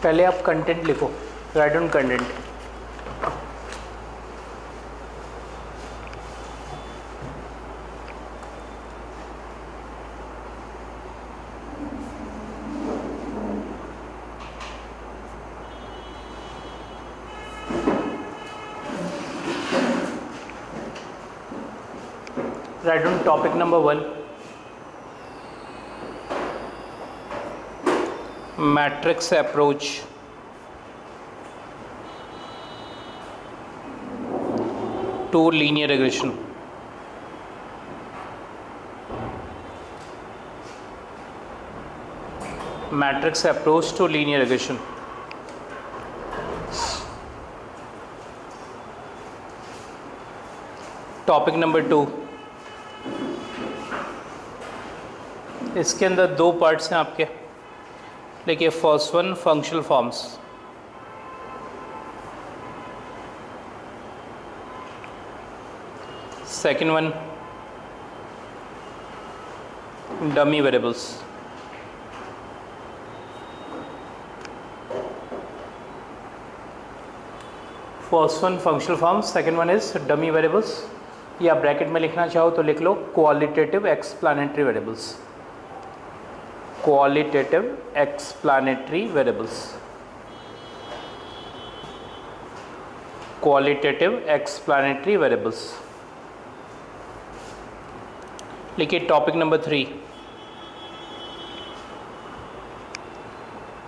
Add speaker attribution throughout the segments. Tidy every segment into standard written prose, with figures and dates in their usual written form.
Speaker 1: पहले आप कंटेंट लिखो, right down content. Right down topic number 1, matrix approach to linear regression। Matrix approach to linear regression. Topic number 2, इसके अंदर 2 parts हैं आपके। देखिए, first one functional forms, second one dummy variables. First one functional forms, second one is dummy variables, या bracket में लिखना चाहो तो लिख लो qualitative explanatory variables. Qualitative explanatory variables, qualitative explanatory variables. लिखिए topic number 3,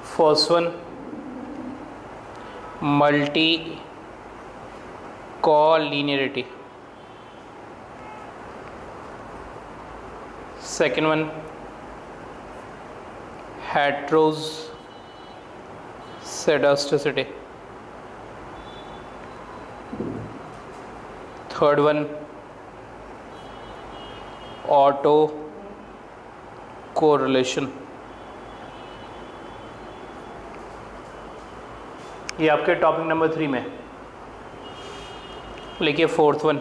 Speaker 1: first one multi collinearity, second one heteroscedasticity, third one auto correlation. ये आपके टॉपिक नंबर 3 में। लिखिए फोर्थ वन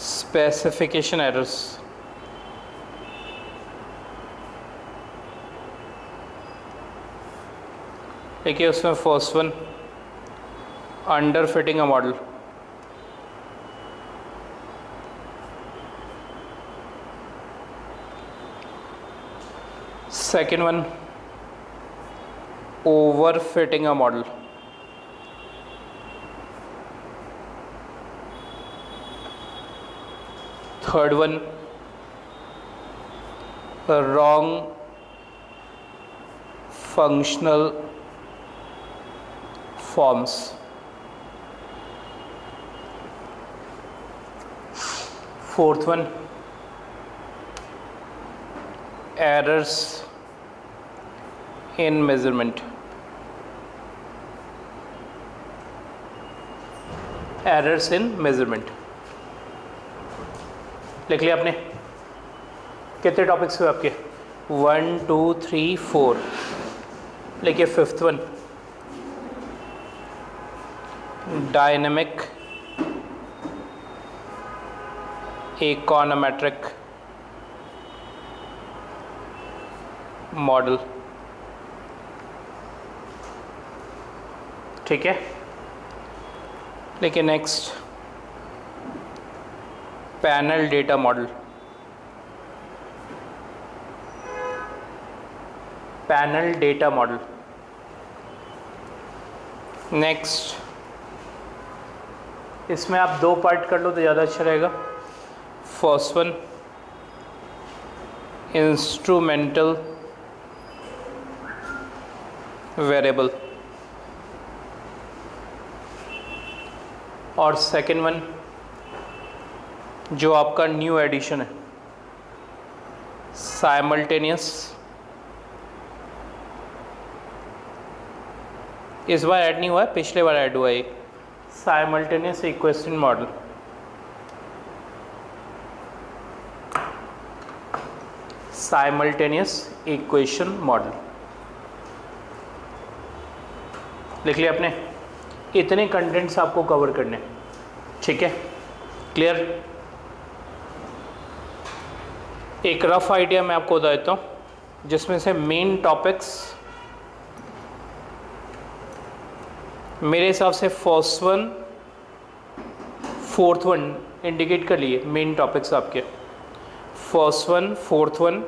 Speaker 1: स्पेसिफिकेशन एरर्स, देखिए उसमें first one under fitting a model, second one over fitting a model, third one wrong functional forms, fourth one errors in measurement, errors in measurement. लिख लिया आपने? कितने topics हुए आपके? 1 2 3 4। लिखिए fifth one dynamic econometric model. ठीक है, लेकिन next panel data model, panel data model. Next इसमें आप 2 पार्ट कर लो तो ज़्यादा अच्छा रहेगा। फर्स्ट वन इंस्ट्रूमेंटल वेरिएबल और सेकेंड वन जो आपका न्यू एडिशन है साइमल्टेनियस, इस बार ऐड नहीं हुआ है, पिछले बार ऐड हुआ है, simultaneous equation model. Simultaneous equation model लिख लिया आपने? इतने कंटेंट्स आपको कवर करने, ठीक है, क्लियर? एक रफ आइडिया मैं आपको बता देता हूँ जिसमें से मेन टॉपिक्स मेरे हिसाब से first one fourth one indicate कर लिए मेन टॉपिक्स आपके। First one, fourth one,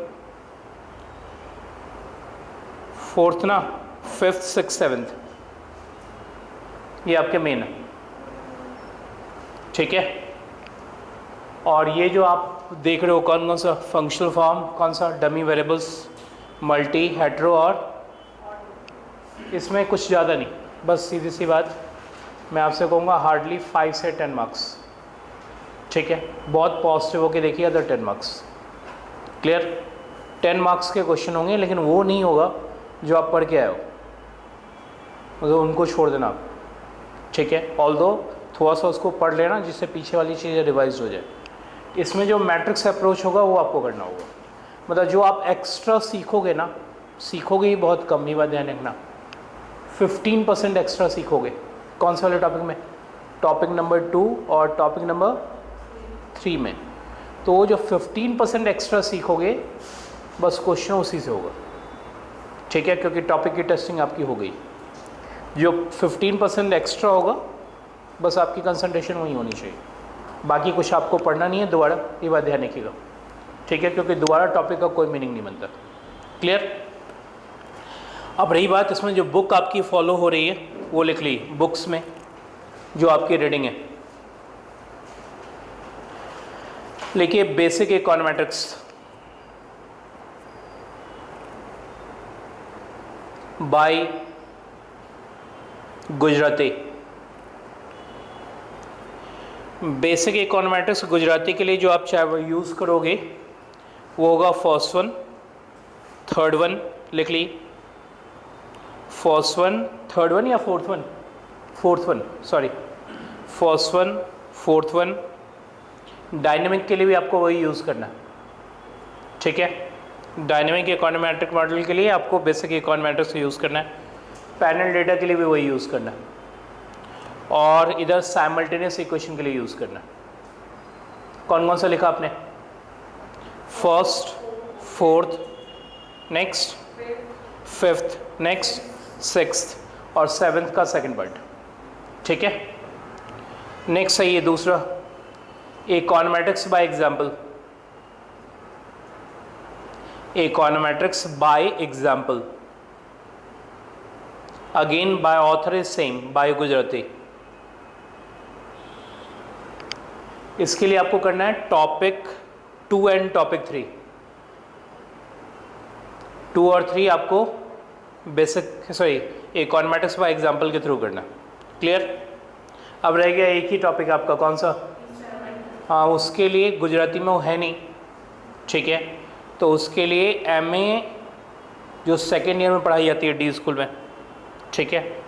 Speaker 1: fourth ना, फिफ्थ, सिक्स, सेवेंथ, ये आपके मेन है, ठीक है। और ये जो आप देख रहे हो कौन कौन सा फंक्शनल फॉर्म, कौन सा डमी वेरिएबल्स, मल्टी, हेट्रो, और इसमें कुछ ज़्यादा नहीं, बस सीधी सी बात मैं आपसे कहूँगा हार्डली 5 से 10 मार्क्स, ठीक है। बहुत पॉजिटिव होके देखिए अदर 10 मार्क्स, क्लियर। 10 मार्क्स के क्वेश्चन होंगे, लेकिन वो नहीं होगा जो आप पढ़ के आए हो, तो उनको छोड़ देना आप, ठीक है। ऑल्दो थोड़ा सा उसको पढ़ लेना जिससे पीछे वाली चीज़ें रिवाइज हो जाए। इसमें जो मैट्रिक्स अप्रोच होगा वो आपको करना होगा, मतलब जो आप एक्स्ट्रा सीखोगे ना, सीखोगे ही बहुत कम, ही बात ध्यान रखना। 15% एक्स्ट्रा सीखोगे, कौन से वाले टॉपिक में, टॉपिक नंबर 2 और टॉपिक नंबर 3 में। तो वो जो 15% एक्स्ट्रा सीखोगे बस क्वेश्चन उसी से होगा, ठीक है, क्योंकि टॉपिक की टेस्टिंग आपकी हो गई। जो 15% एक्स्ट्रा होगा बस आपकी कंसंट्रेशन वही होनी चाहिए, बाकी कुछ आपको पढ़ना नहीं है दोबारा, ये बात ध्यान रखिएगा, ठीक है, क्योंकि दोबारा टॉपिक का कोई मीनिंग नहीं बनता, क्लियर। अब रही बात इसमें जो बुक आपकी फॉलो हो रही है वो लिख ली, बुक्स में जो आपकी रीडिंग है, लिखिए basic econometrics by Gujarati. Basic econometrics Gujarati के लिए जो आप चाहे यूज़ करोगे वो होगा फर्स्ट वन, थर्ड वन, लिख ली फर्स्ट वन, थर्ड वन या fourth one, fourth one, sorry, first one, fourth one. Dynamic के लिए भी आपको वही यूज़ करना है, ठीक है। डायनेमिक इकोनॉमेट्रिक मॉडल के लिए आपको बेसिक इकोनॉमेट्रिक्स यूज़ करना है, पैनल डेटा के लिए भी वही यूज़ करना है, और इधर साइमल्टेनियस इक्वेशन के लिए यूज़ करना है। कौन कौन सा लिखा आपने, first, fourth, next, fifth, next, sixth और सेवेंथ का सेकंड पार्ट, ठीक है। नेक्स्ट है ये दूसरा, econometrics by example, econometrics by example, again by author is same, by Gujarati. इसके लिए आपको करना है टॉपिक 2 एंड टॉपिक 3, 2 और 3 आपको basic sorry econometrics by example के थ्रू करना, क्लियर। अब रह गया एक ही टॉपिक आपका, कौन सा, हाँ, उसके लिए गुजराती में वो है नहीं, ठीक है, तो उसके लिए MA जो सेकेंड ईयर में पढ़ाई जाती है डी स्कूल में, ठीक है,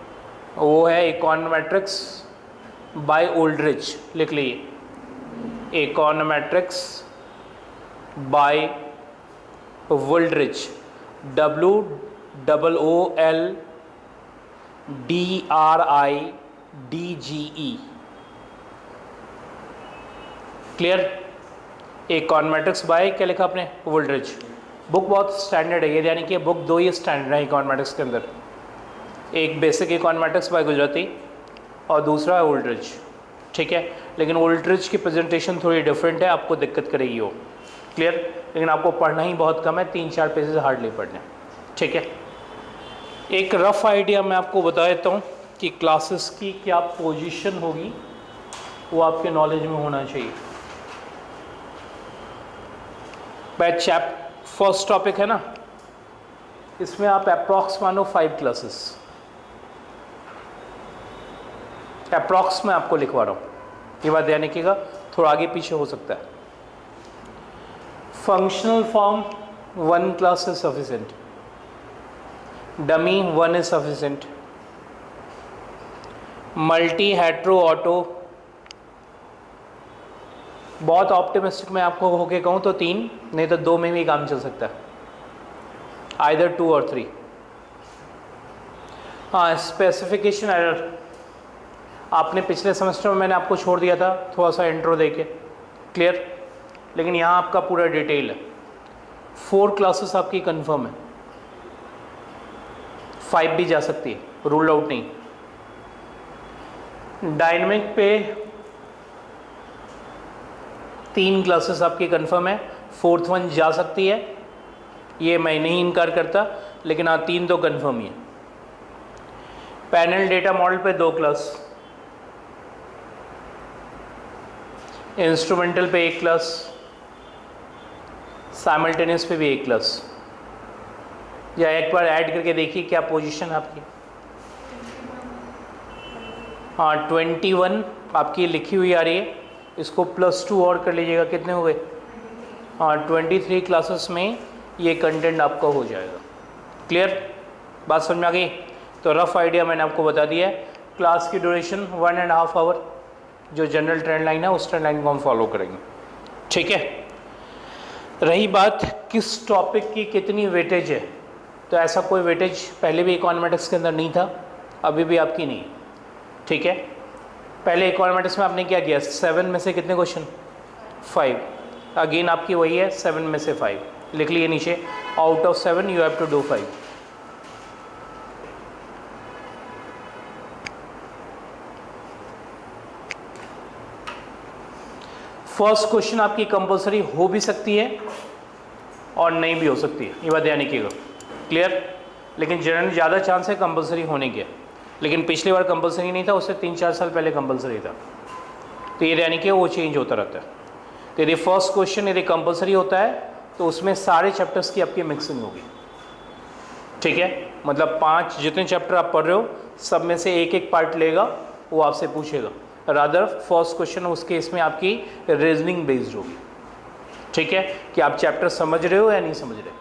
Speaker 1: वो है इकोनॉमेट्रिक्स बाय ओल्ड्रिच, लिख लीजिए econometrics by Wooldridge, WOLDRIDGE, clear. Econometrics by क्या लिखा आपने, वोल्ड्रिच। बुक बहुत स्टैंडर्ड है, ये यानी कि बुक 2 ही स्टैंडर्ड है इकोनॉमेट्रिक्स के अंदर, एक बेसिक इकोनॉमेट्रिक्स बाय गुजराती और दूसरा है ओल्ड्रिच, ठीक है। लेकिन ओल्ड्रिच की प्रेजेंटेशन थोड़ी डिफरेंट है, आपको दिक्कत करेगी वो, क्लियर। लेकिन आपको पढ़ना ही बहुत कम है, 3-4 पेजेस हार्डली पढ़ने, ठीक है। एक रफ आइडिया मैं आपको बता देता हूँ कि क्लासेस की क्या पोजीशन होगी, वो आपके नॉलेज में होना चाहिए। बैच फर्स्ट टॉपिक है ना, इसमें आप अप्रॉक्स मानो 5 क्लासेस, अप्रॉक्स में आपको लिखवा रहा हूँ, ये बात ध्यान रखिएगा, थोड़ा आगे पीछे हो सकता है। Functional form 1 class is sufficient, dummy 1 is sufficient, multi, hetero, auto, बहुत ऑप्टिमिस्टिक मैं आपको होके कहूँ तो 3, नहीं तो 2 में भी काम चल सकता है, आइदर 2 और 3। हाँ, स्पेसिफिकेशन एरर आपने पिछले सेमेस्टर में मैंने आपको छोड़ दिया था थोड़ा सा इंट्रो देके, क्लियर। लेकिन यहाँ आपका पूरा डिटेल है, 4 क्लासेस आपकी कंफर्म है, 5 भी जा सकती है, रूल आउट नहीं, डायनेमिक पे 3 क्लासेस आपकी कंफर्म है, 4th वन जा सकती है, ये मैं नहीं इनकार करता, लेकिन हाँ 3 तो कंफर्म ही है। पैनल डेटा मॉडल पे 2 क्लास, इंस्ट्रूमेंटल पे 1 क्लास, साइमल्टेनियस पे भी 1 क्लास। या एक बार ऐड करके देखिए क्या पोजीशन है आपकी। हाँ 21 आपकी लिखी हुई आ रही है, इसको +2 और कर लीजिएगा, कितने हो गए? हाँ 23 क्लासेस में ये कंटेंट आपका हो जाएगा। क्लियर, बात समझ में आ गई? तो रफ आइडिया मैंने आपको बता दिया है। क्लास की ड्यूरेशन 1.5 आवर, जो जनरल ट्रेंड लाइन है उस ट्रेंड लाइन को हम फॉलो करेंगे। ठीक है, रही बात किस टॉपिक की कितनी वेटेज है, तो ऐसा कोई वेटेज पहले भी इकोनॉमेटिक्स के अंदर नहीं था, अभी भी आपकी नहीं। ठीक है, पहले इकोनॉमेटिक्स में आपने क्या किया, 7 में से कितने क्वेश्चन? 5। अगेन आपकी वही है, 7 में से 5 लिख लिए नीचे, out of 7 you have to do 5। First question आपकी कंपलसरी हो भी सकती है और नहीं भी हो सकती है, ये बात ध्यान रखिएगा। क्लियर, लेकिन जनरली ज़्यादा चांस है कंपलसरी होने के, लेकिन पिछली बार कंपलसरी नहीं था, उससे 3-4 साल पहले कंपलसरी था, तो ये यानी कि वो चेंज होता रहता है। तो यदि फर्स्ट क्वेश्चन यदि कंपलसरी होता है तो उसमें सारे चैप्टर्स की आपकी मिक्सिंग होगी। ठीक है, मतलब 5 जितने चैप्टर आप पढ़ रहे हो सब में से एक एक पार्ट लेगा, वो आपसे पूछेगा। रादर फर्स्ट क्वेश्चन उस केस में आपकी रीजनिंग बेस्ड होगी। ठीक है, कि आप चैप्टर समझ रहे हो या नहीं समझ रहे।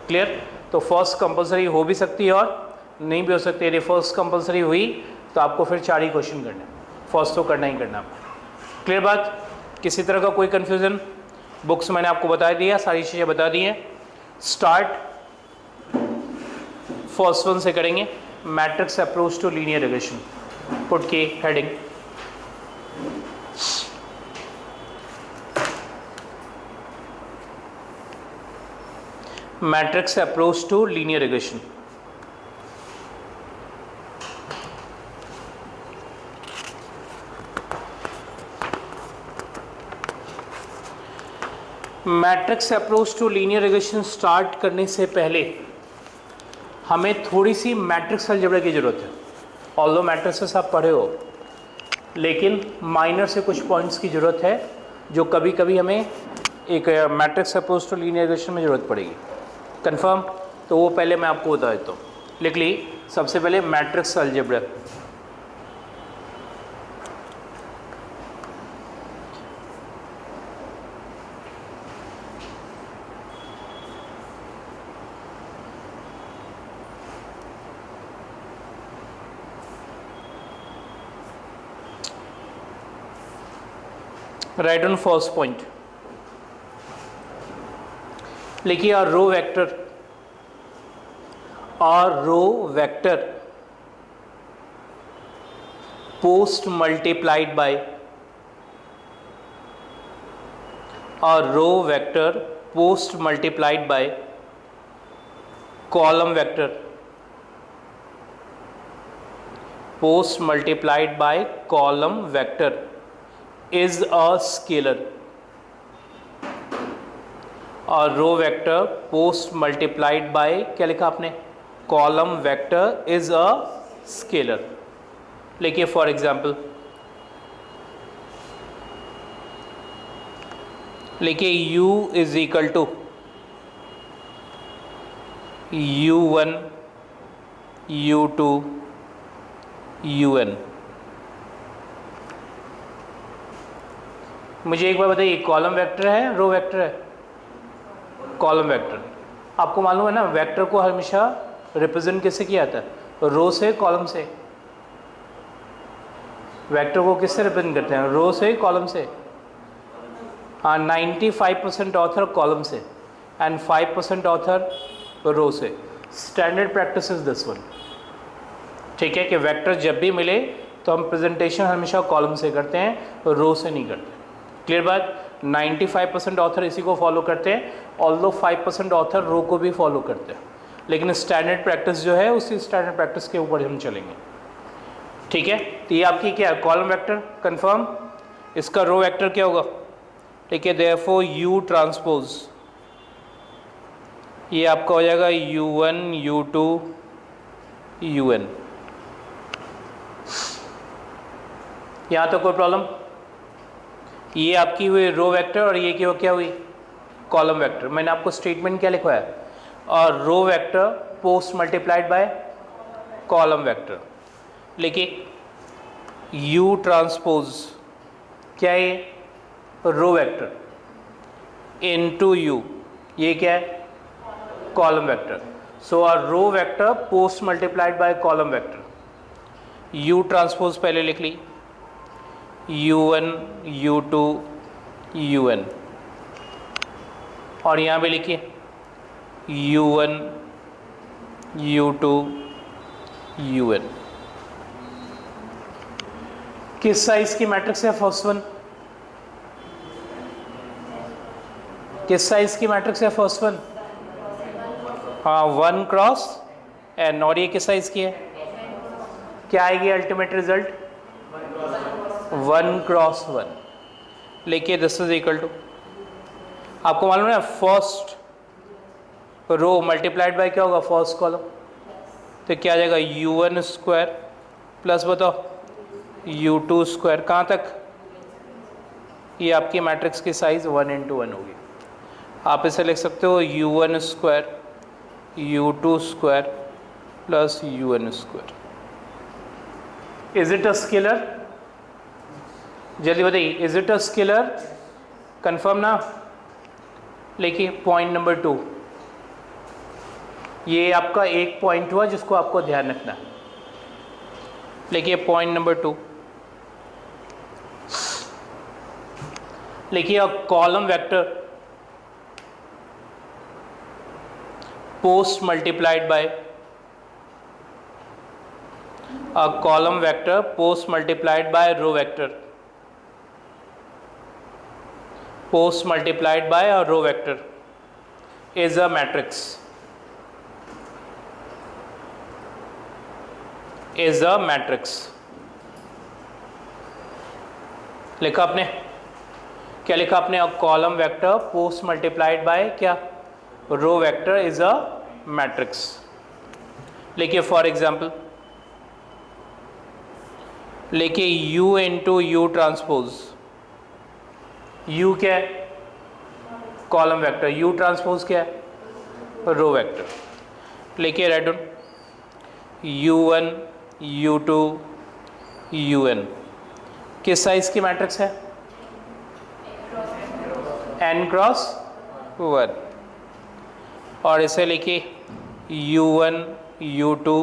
Speaker 1: क्लियर, तो फर्स्ट कंपलसरी हो भी सकती है और नहीं भी हो सकती है। यदि फर्स्ट कंपलसरी हुई तो आपको फिर 4 ही क्वेश्चन करने, फर्स्ट तो करना ही करना आपको। क्लियर बात, किसी तरह का कोई कन्फ्यूज़न? बुक्स मैंने आपको बता दिया, सारी चीज़ें बता दी हैं। स्टार्ट फर्स्ट वन से करेंगे, matrix approach to linear regression. Put की heading matrix approach to linear regression. Matrix approach to linear regression start करने से पहले हमें थोड़ी सी मैट्रिक्स अलजेब्रा की ज़रूरत है। ऑल्दो मैट्रिक्सेस आप पढ़े हो, लेकिन माइनर से कुछ पॉइंट्स की ज़रूरत है जो कभी कभी हमें एक matrix approach to linear regression में ज़रूरत पड़ेगी। कंफर्म? तो वो पहले मैं आपको बता देता हूँ। लिख ली, सबसे पहले matrix algebra. Write on first point लिखिए, और row vector post multiplied by post multiplied by column vector post multiplied by column vector is a scalar. और row vector post multiplied by क्या लिखा आपने, column vector is a scalar. लिखिए for example, लिखिए u is equal to u1 u2 un। मुझे एक बार बताइए, column vector है रो वेक्टर है? Column vector. आपको मालूम है ना, वेक्टर को हमेशा रिप्रेजेंट किससे किया जाता है, रो से कॉलम से। वेक्टर को किससे रिप्रेजेंट करते हैं, रो से कॉलम से। हाँ 95% ऑथर कॉलम से एंड 5% ऑथर रो से। Standard practice is this one. ठीक है, कि वेक्टर जब भी मिले तो हम प्रेजेंटेशन हमेशा कॉलम से करते हैं, रो से नहीं करते। क्लियर बात? 95% ऑथर इसी को फॉलो करते हैं, ऑल्दो 5% ऑथर रो को भी फॉलो करते हैं, लेकिन स्टैंडर्ड प्रैक्टिस जो है उसी स्टैंडर्ड प्रैक्टिस के ऊपर हम चलेंगे। ठीक है, तो ये आपकी क्या है, कॉलम वेक्टर कंफर्म। इसका रो वेक्टर क्या होगा, ठीक है, देयरफॉर यू ट्रांसपोज ये आपका हो जाएगा u1 u2 un। यहाँ तो कोई प्रॉब्लम, ये आपकी हुई रो वेक्टर और ये क्या हुई, कॉलम वेक्टर। मैंने आपको स्टेटमेंट क्या लिखवाया, और row vector post multiplied by column vector. लेकिन u ट्रांसपोज क्या है, रो वेक्टर इनटू u, ये क्या है, column vector. So are row vector post multiplied by column vector. u transpose पहले लिख ली, u1 u2 un, और यहाँ पे लिखिए u1 u2 un। किस साइज की मैट्रिक्स है फर्स्ट वन, किस साइज की मैट्रिक्स है फर्स्ट वन, हाँ 1 क्रॉस n। और ये किस साइज की है, क्या आएगी अल्टीमेट रिजल्ट, 1 क्रॉस 1। लेकिन दिस इज इक्वल टू, आपको मालूम है फर्स्ट रो मल्टीप्लाइड बाय क्या होगा, फर्स्ट कॉलम, तो क्या आ जाएगा u1 स्क्वायर प्लस बताओ u2 स्क्वायर, कहाँ तक, ये आपकी मैट्रिक्स की साइज 1 इंटू 1 होगी। आप इसे लिख सकते हो u1 square u2 square plus un square. Is it a scalar, जल्दी बताइए, is it a scalar, confirm ना। लेकिन पॉइंट नंबर 2, ये आपका एक पॉइंट हुआ जिसको आपको ध्यान रखना है। लिखिए पॉइंट नंबर 2, लिखिए अ column vector post multiplied bye, a column vector post multiplied by row vector, post multiplied by a row vector is a matrix, is a matrix। लिखा आपने, क्या लिखा आपने, a column vector post multiplied by क्या, row vector is a matrix। लिखिए for example, लेके u into you transpose, u क्या है, कॉलम वेक्टर, u ट्रांसपोज क्या है, रो वेक्टर। लेके write down u1 u2 un, किस साइज की मैट्रिक्स है, n क्रॉस 1। और इसे लिखिए u1 u2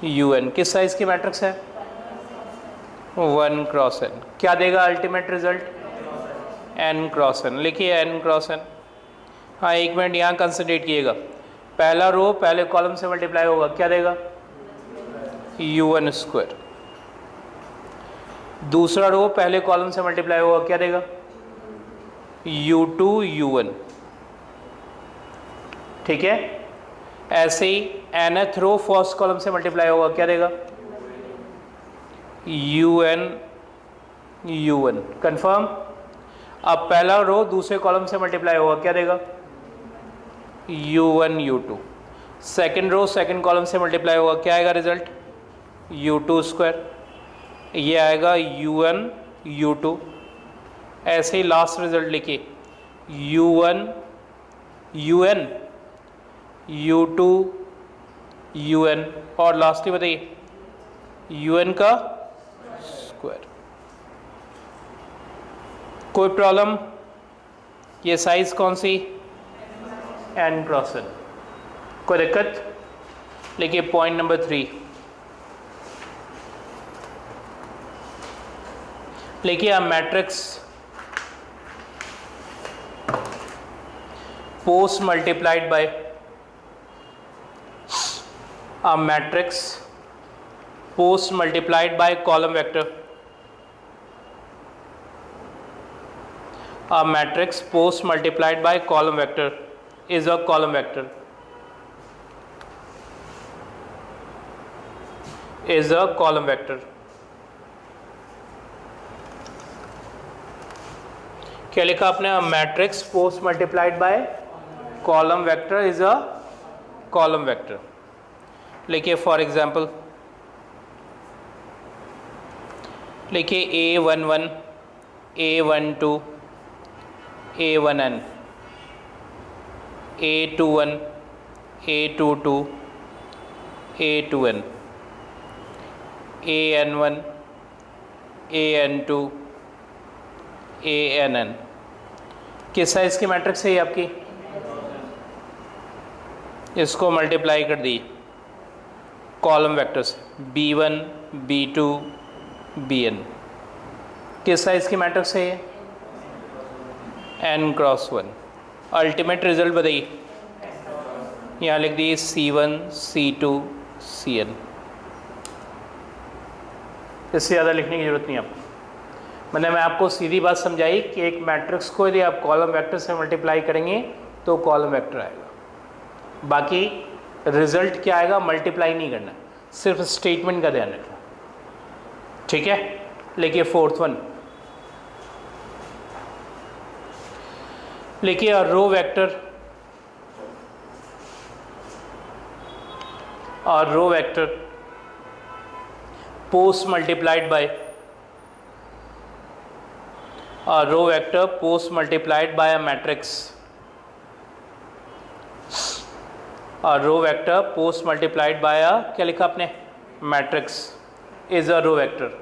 Speaker 1: un, किस साइज की मैट्रिक्स है, 1 क्रॉस n। क्या देगा ultimate result, n cross n। लिखिए n क्रॉस n। हाँ एक मिनट यहाँ कंसंट्रेट कीजिएगा, पहला रो पहले कॉलम से मल्टीप्लाई होगा, क्या देगा u1 स्क्वायर, दूसरा रो पहले कॉलम से मल्टीप्लाई होगा, क्या देगा u2 un। ठीक है, ऐसे ही nth रो फर्स्ट कॉलम से मल्टीप्लाई होगा, क्या देगा un un, कंफर्म। अब पहला रो दूसरे कॉलम से मल्टीप्लाई होगा, क्या देगा u1 u2। Second row second column से मल्टीप्लाई होगा, क्या आएगा रिजल्ट u2 स्क्वायर, ये आएगा un u2। ऐसे ही लास्ट रिजल्ट लिखिए u1 un u2 un, और लास्टली बताइए un का स्क्वायर। कोई प्रॉब्लम, ये साइज कौन सी, n क्रॉस n, कोई दिक्कत। लिखिए पॉइंट नंबर 3, लिखिए अ matrix post multiplied bye, a matrix post multiplied by column vector, a matrix post multiplied by column vector is a column vector, is a column vector। क्या लिखा आपने? Matrix post multiplied by column vector is a column vector. लिखिए for example, लिखिए A11, A12, A1n, A21, A22, A2n, AN1, AN2, ANN. किस size की matrix है ये आपकी? इसको मल्टीप्लाई कर the column vectors B1, B2, Bn. किस साइज की मैट्रिक्स है ये? n cross 1. अल्टीमेट रिजल्ट बताइए. यहाँ लिख दिए C1, C2, Cn. इससे ज़्यादा लिखने की ज़रूरत नहीं आपको. मैंने आपको सीधी बात समझाई कि एक मैट्रिक्स को यदि आप कॉलम वेक्टर से मल्टीप्लाई करेंगे तो कॉलम वेक्टर आएगा. बाकी रिजल्ट क्या आएगा मल्टीप्लाई नहीं करना, सिर्फ स्टेटमेंट का ध्यान रखना. ठीक है. लिखिए फोर्थ वन. लिखिए रो वेक्टर और row vector post multiplied by row vector post multiplied by a matrix. Row vector post multiplied by a, क्या लिखा आपने? Matrix is a row vector.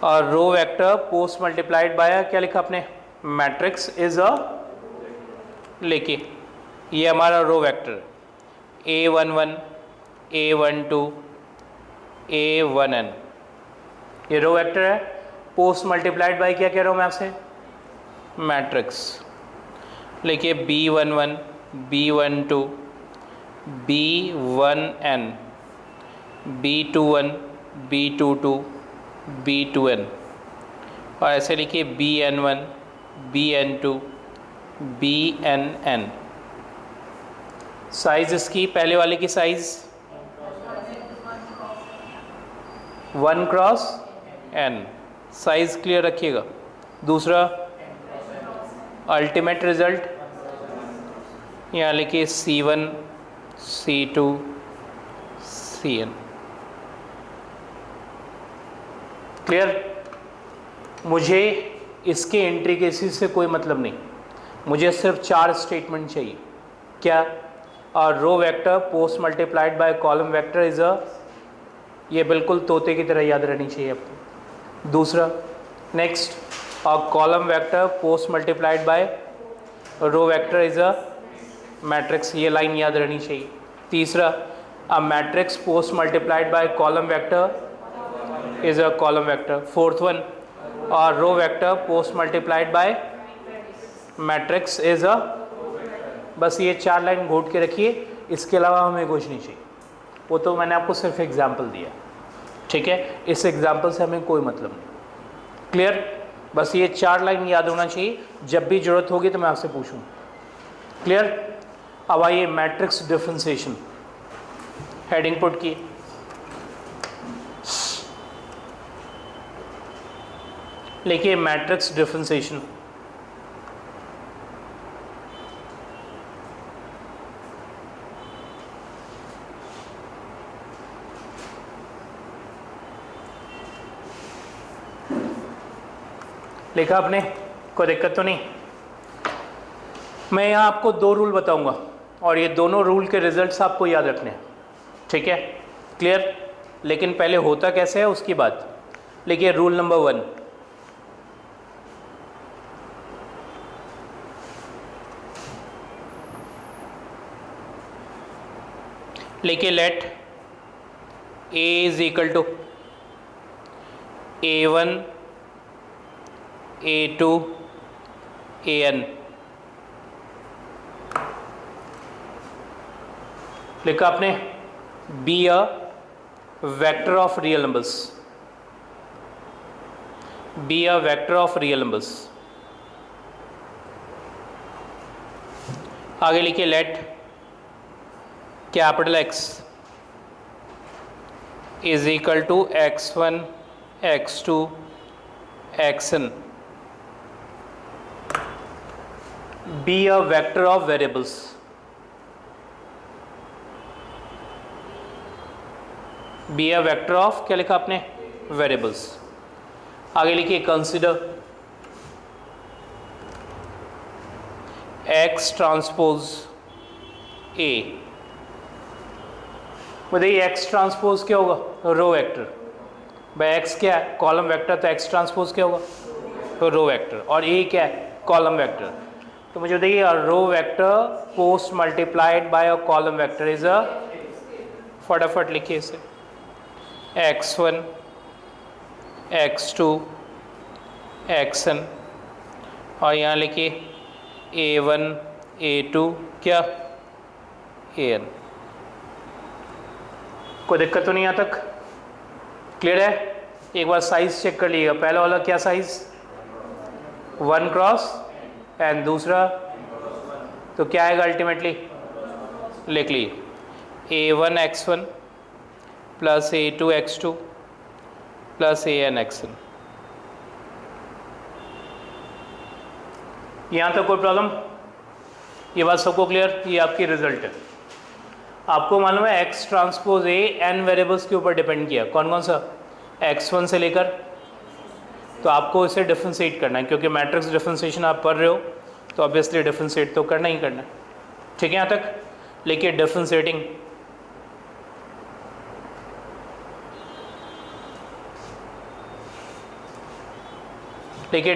Speaker 1: और row vector post multiplied by क्या लिखा आपने? Matrix is a. लिखिए ये हमारा row vector A11, A12, A1n. ये रो वेक्टर है. पोस्ट मल्टीप्लाइड बाय क्या कह रहा हूँ मैं आपसे? मैट्रिक्स. लिखिए B11, B12, B1n, B21, B22, B2n. और ऐसे लिखिए BN1, BN2, BNN. साइज इसकी पहले वाले की size 1 cross n. Size clear रखिएगा. दूसरा अल्टीमेट रिजल्ट यहाँ लिखिए C1, C2, Cn. क्लियर. मुझे इसके इंट्रिकेसीज से कोई मतलब नहीं, मुझे सिर्फ 4 स्टेटमेंट चाहिए. क्या? और row vector post multiplied by column vector is a. ये बिल्कुल तोते की तरह याद रहनी चाहिए आपको. दूसरा नेक्स्ट, और column vector post multiplied by row vector is a matrix. ये लाइन याद रहनी चाहिए. तीसरा, a matrix post multiplied by column vector is a column vector. Fourth one, और row vector post multiplied by matrix is a. बस ये 4 line घोट के रखिए. इसके अलावा हमें कुछ नहीं चाहिए. वो तो मैंने आपको सिर्फ एग्जाम्पल दिया. ठीक है. इस एग्जाम्पल से हमें कोई मतलब नहीं. क्लियर. बस ये 4 लाइन याद होना चाहिए. जब भी जरूरत होगी तो मैं आपसे पूछूं. क्लियर. अब आइए मैट्रिक्स डिफरेंशिएशन. हेडिंग पुट की. लिखिए मैट्रिक्स डिफरेंशिएशन. लिखा आपने? कोई दिक्कत तो नहीं. मैं यहाँ आपको 2 रूल बताऊंगा और ये दोनों रूल के रिजल्ट्स आपको याद रखने हैं. ठीक है. क्लियर. लेकिन पहले होता कैसे है उसकी बात. लिखिए रूल नंबर 1. लिखिए let A is equal to A1, A2, AN. लिखा आपने? Be a vector of real numbers. Be a vector of real numbers. आगे लिखिए let capital X is equal to X1, x2 xn be a vector of variables. be a vector of क्या लिखा आपने, variables. आगे लिखिए consider x transpose a. बताइए x transpose क्या होगा, रो वेक्टर. भाई x क्या है, कॉलम वेक्टर, तो x ट्रांसपोज क्या होगा, तो रो वेक्टर. और a क्या है, कॉलम वेक्टर. तो मुझे बताइए row vector post multiplied by a column vector is a, फटाफट लिखिए इसे, x1 x2 xn और यहाँ लिखिए a1 a2 क्या an. कोई दिक्कत तो नहीं यहाँ तक, क्लियर है. एक बार साइज चेक कर लीजिएगा. पहला वाला क्या साइज, 1 क्रॉस एंड दूसरा, तो क्या आएगा अल्टीमेटली, लिख लीजिए a1 x1 plus a2 x2 plus an xn. यहाँ तक कोई प्रॉब्लम, ये बात सबको क्लियर. ये आपकी रिजल्ट है. आपको मालूम है x transpose a n variables के ऊपर डिपेंड किया. कौन कौन सा, x1 से लेकर, तो आपको इसे डिफ्रेंशिएट करना है क्योंकि मैट्रिक्स डिफ्रेंशिएशन आप पढ़ रहे हो तो ऑब्वियसली डिफ्रेंशिएट तो करना ही करना है. ठीक है, यहाँ तक लिखिए differentiating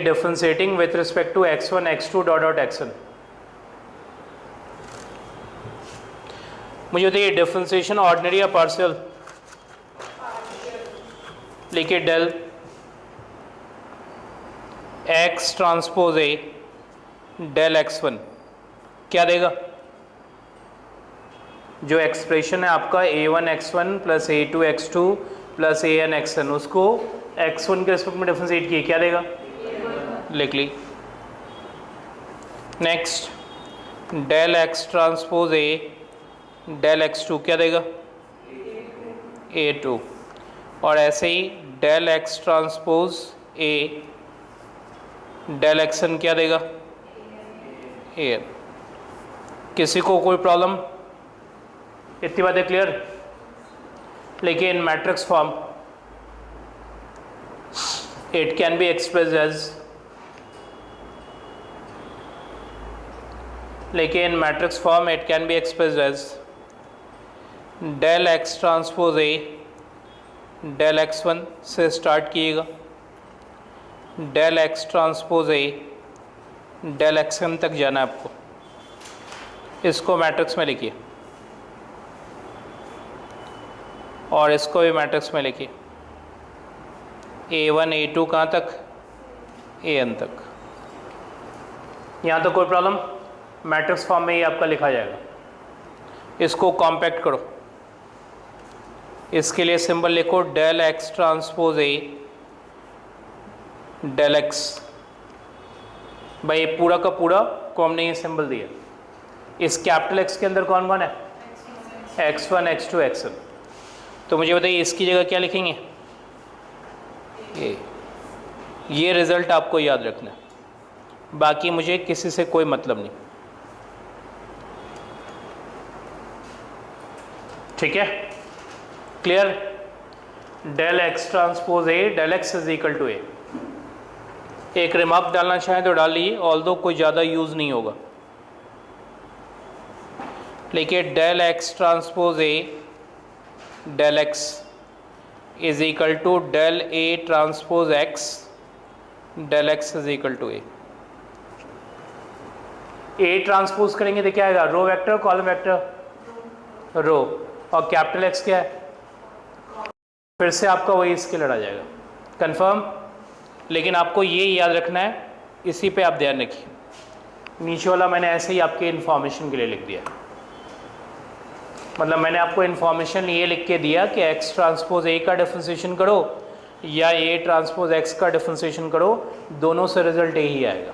Speaker 1: differentiating with respect to x1 x2 dot dot xn. मुझे बताइए डिफरेंशिएशन ऑर्डिनरी या पार्शियल, लिखिए del x transpose a del x1 क्या देगा, जो एक्सप्रेशन है आपका a1 x1 plus a2 x2 plus an xn, उसको x1 के रिस्पेक्ट में डिफरेंशिएट किए, क्या देगा, लिख ली. Next del x transpose a del x2 क्या देगा, a2. और ऐसे ही del x transpose a del xn क्या देगा, an. किसी को कोई प्रॉब्लम, इतनी बातें क्लियर. लेकिन in matrix form it can be expressed as, लेकिन matrix form it can be expressed as del x transpose a del x1 से स्टार्ट किएगा, del x transpose a del xn तक जाना है आपको. इसको मैट्रिक्स में लिखिए और इसको भी मैट्रिक्स में लिखिए. a1 a2 कहाँ तक, an तक. यहाँ तो कोई प्रॉब्लम, मैट्रिक्स फॉर्म में ही आपका लिखा जाएगा. इसको कॉम्पैक्ट करो. इसके लिए सिंबल लिखो del x transpose a del x. भाई पूरा का पूरा को हमने ये सिंबल दिया. इस कैपिटल X के अंदर कौन कौन है, x1 x2 xn. तो मुझे बताइए इसकी जगह क्या लिखेंगे, ये रिजल्ट आपको याद रखना है, बाकी मुझे किसी से कोई मतलब नहीं. ठीक है, clear. Del x transpose a del x is equal to a. एक रिमार्क डालना चाहें तो डाल लीजिए, ऑल्दो कोई ज़्यादा यूज़ नहीं होगा. लेकिन del x transpose a del x is equal to del a transpose x del x is equal to a. a transpose करेंगे तो क्या आएगा, row vector column vector, row. और कैपिटल X क्या है, फिर से आपका वही स्केलर आ जाएगा. कंफर्म. लेकिन आपको ये याद रखना है, इसी पे आप ध्यान रखिए. नीचे वाला मैंने ऐसे ही आपके इन्फॉर्मेशन के लिए लिख दिया. मतलब मैंने आपको इन्फॉर्मेशन ये लिख के दिया कि x ट्रांसपोज a का डिफरेंशिएशन करो या a ट्रांसपोज x का डिफरेंशिएशन करो, दोनों से रिजल्ट यही आएगा.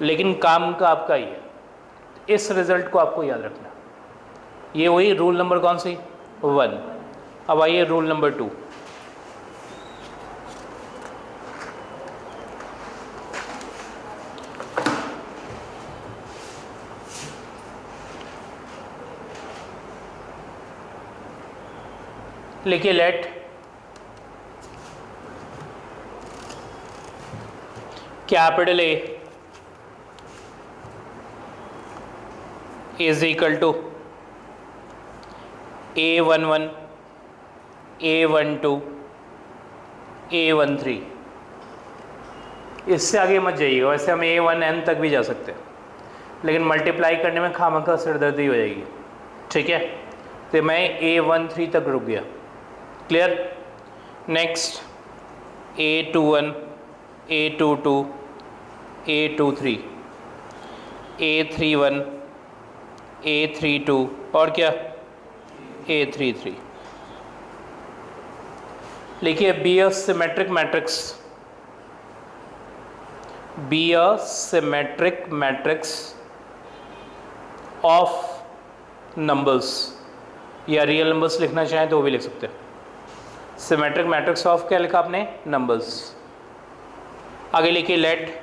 Speaker 1: लेकिन काम का आपका ही है, इस रिजल्ट को आपको याद रखना. ये वही रूल नंबर कौन सी, 1. अब आइए रूल नंबर 2. लिखिए let capital A is equal to A11, A12, A13। इससे आगे मत जाइएगा, वैसे हम A1N तक भी जा सकते हैं, लेकिन मल्टीप्लाई करने में खामखा सिरदर्दी हो जाएगी। ठीक है, तो मैं A13 तक रुक गया। Clear. Next A21, A22, A23, A31, A32 और क्या A33। लिखिए be a symmetric matrix, be a symmetric matrix of numbers, या रियल नंबर्स लिखना चाहें तो वो भी लिख सकते हैं। सिमेट्रिक मैट्रिक्स ऑफ क्या लिखा आपने, नंबर्स। आगे लिखिए let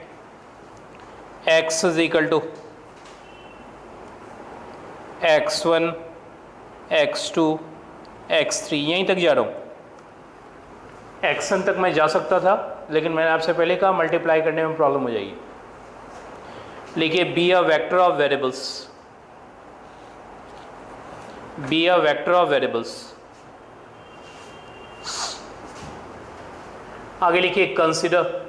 Speaker 1: x is equal to x1, x2, x3, यहीं तक जा रहा हूँ। xn तक मैं जा सकता था, लेकिन मैंने आपसे पहले कहा मल्टीप्लाई करने में प्रॉब्लम हो जाएगी। लिखिए B a vector of variables, B a vector of variables. आगे लिखिए consider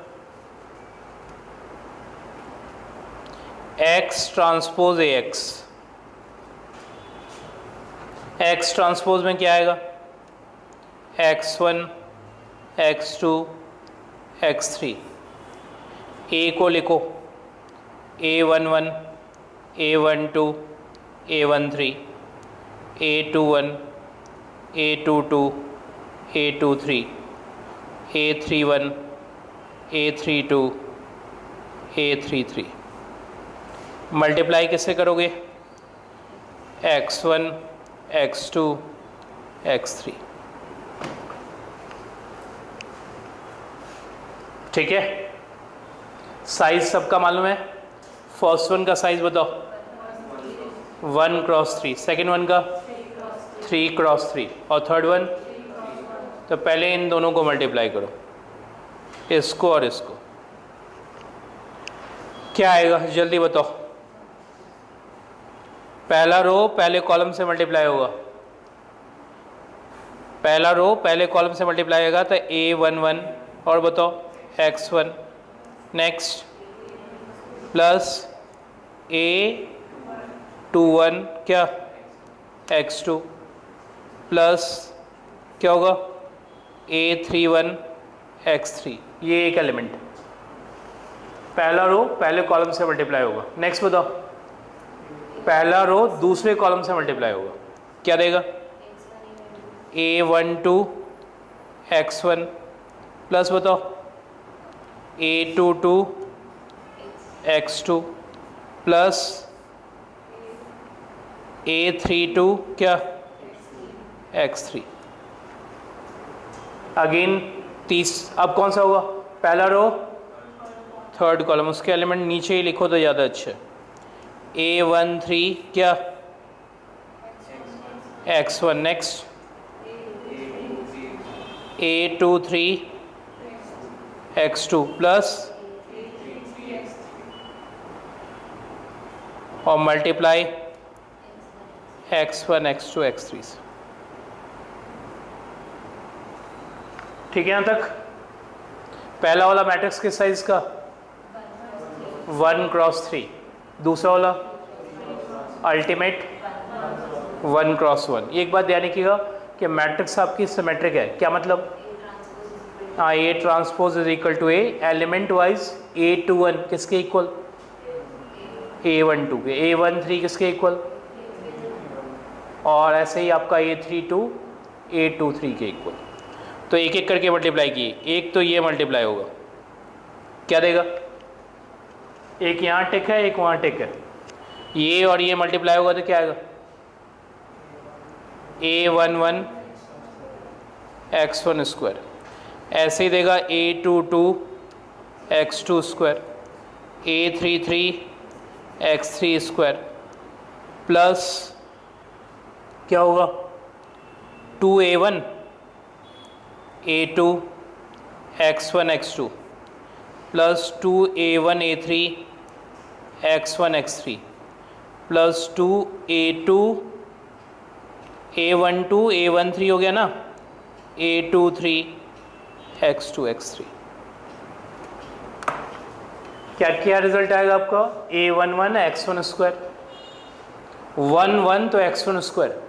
Speaker 1: x transpose AX। x transpose में क्या आएगा, x1, x2, x3। A को लिखो A11, A12, A13, A21, A22, A23, A31, A32, A33। Multiply किससे करोगे, x1, x2, x3। ठीक है, साइज सबका मालूम है। फर्स्ट वन का साइज बताओ, 1 क्रॉस 3, सेकेंड वन का 3 क्रॉस 3, और थर्ड वन। तो पहले इन दोनों को मल्टीप्लाई करो, इसको और इसको। क्या आएगा जल्दी बताओ। पहला रो पहले कॉलम से मल्टीप्लाई होगा, पहला रो पहले कॉलम से मल्टीप्लाई होगा, तो A11 और बताओ x1, नेक्स्ट प्लस A21 क्या x2, प्लस क्या होगा A31 x3। ये एक एलिमेंट, पहला रो पहले कॉलम से मल्टीप्लाई होगा। नेक्स्ट बताओ, पहला रो दूसरे कॉलम से मल्टीप्लाई होगा, क्या देगा A12 x1, प्लस बताओ A22 x2, प्लस A32 क्या x3। अगेन अब कौन सा होगा, पहला रो थर्ड कॉलम, उसके एलिमेंट नीचे ही लिखो तो ज़्यादा अच्छा है। A13 क्या x1, next A23 x2, plus और मल्टीप्लाई x1, x2, x3 से। ठीक है यहाँ तक। पहला वाला मैट्रिक्स किस साइज का, 1 क्रॉस 3, दूसरा वाला अल्टीमेट 1 क्रॉस 1। एक बात ध्यान रखिएगा कि मैट्रिक्स आपकी सिमेट्रिक है। क्या मतलब, हाँ, A transpose is equal to A, element wise A21 किसके इक्वल, A12 के, A13 किसके इक्वल, और ऐसे ही आपका A32 A23 के इक्वल। तो एक एक करके मल्टीप्लाई किए, एक तो ये मल्टीप्लाई होगा, क्या देगा, एक यहाँ टिक है एक वहाँ टिक है, ये और ये मल्टीप्लाई होगा तो क्या आएगा, A11 x1 स्क्वायर। ऐसे ही देगा A22 x2 square, A33 x3 square, plus क्या होगा 2A1 A2 x1 x2 plus 2a1 a3 x1 x3 plus 2a2 a12 a13 हो गया ना, a23 x2 x3। क्या रिजल्ट आएगा आपका? a11 x1 स्क्वायर, 1 तो x1 स्क्वायर,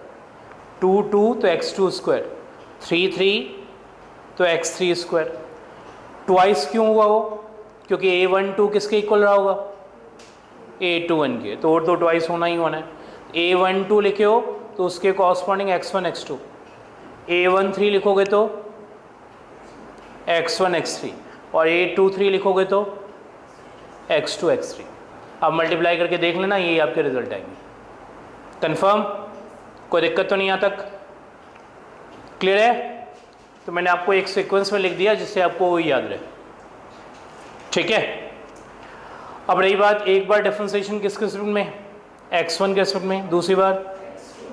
Speaker 1: 2 तो x2 स्क्वायर, 3 तो x3 स्क्वायर। ट्वाइस क्यों हुआ वो? क्योंकि a12 किसके इक्वल रहा होगा? a21 के, तो और तो ट्वाइस होना ही होना है। a12 लिखे हो तो उसके कॉरस्पॉन्डिंग x1 x2, a13 लिखोगे तो x1 x3 और a23 लिखोगे तो x2 x3। अब मल्टीप्लाई करके देख लेना, यही आपके रिजल्ट आएंगे। कंफर्म? कोई दिक्कत तो नहीं यहाँ तक? क्लियर है? तो मैंने आपको एक सीक्वेंस में लिख दिया जिससे आपको वो याद रहे। ठीक है, अब रही बात, एक बार डिफरेंशिएशन किस रिस्पेक्ट में? x1 के रिस्पेक्ट में, दूसरी बार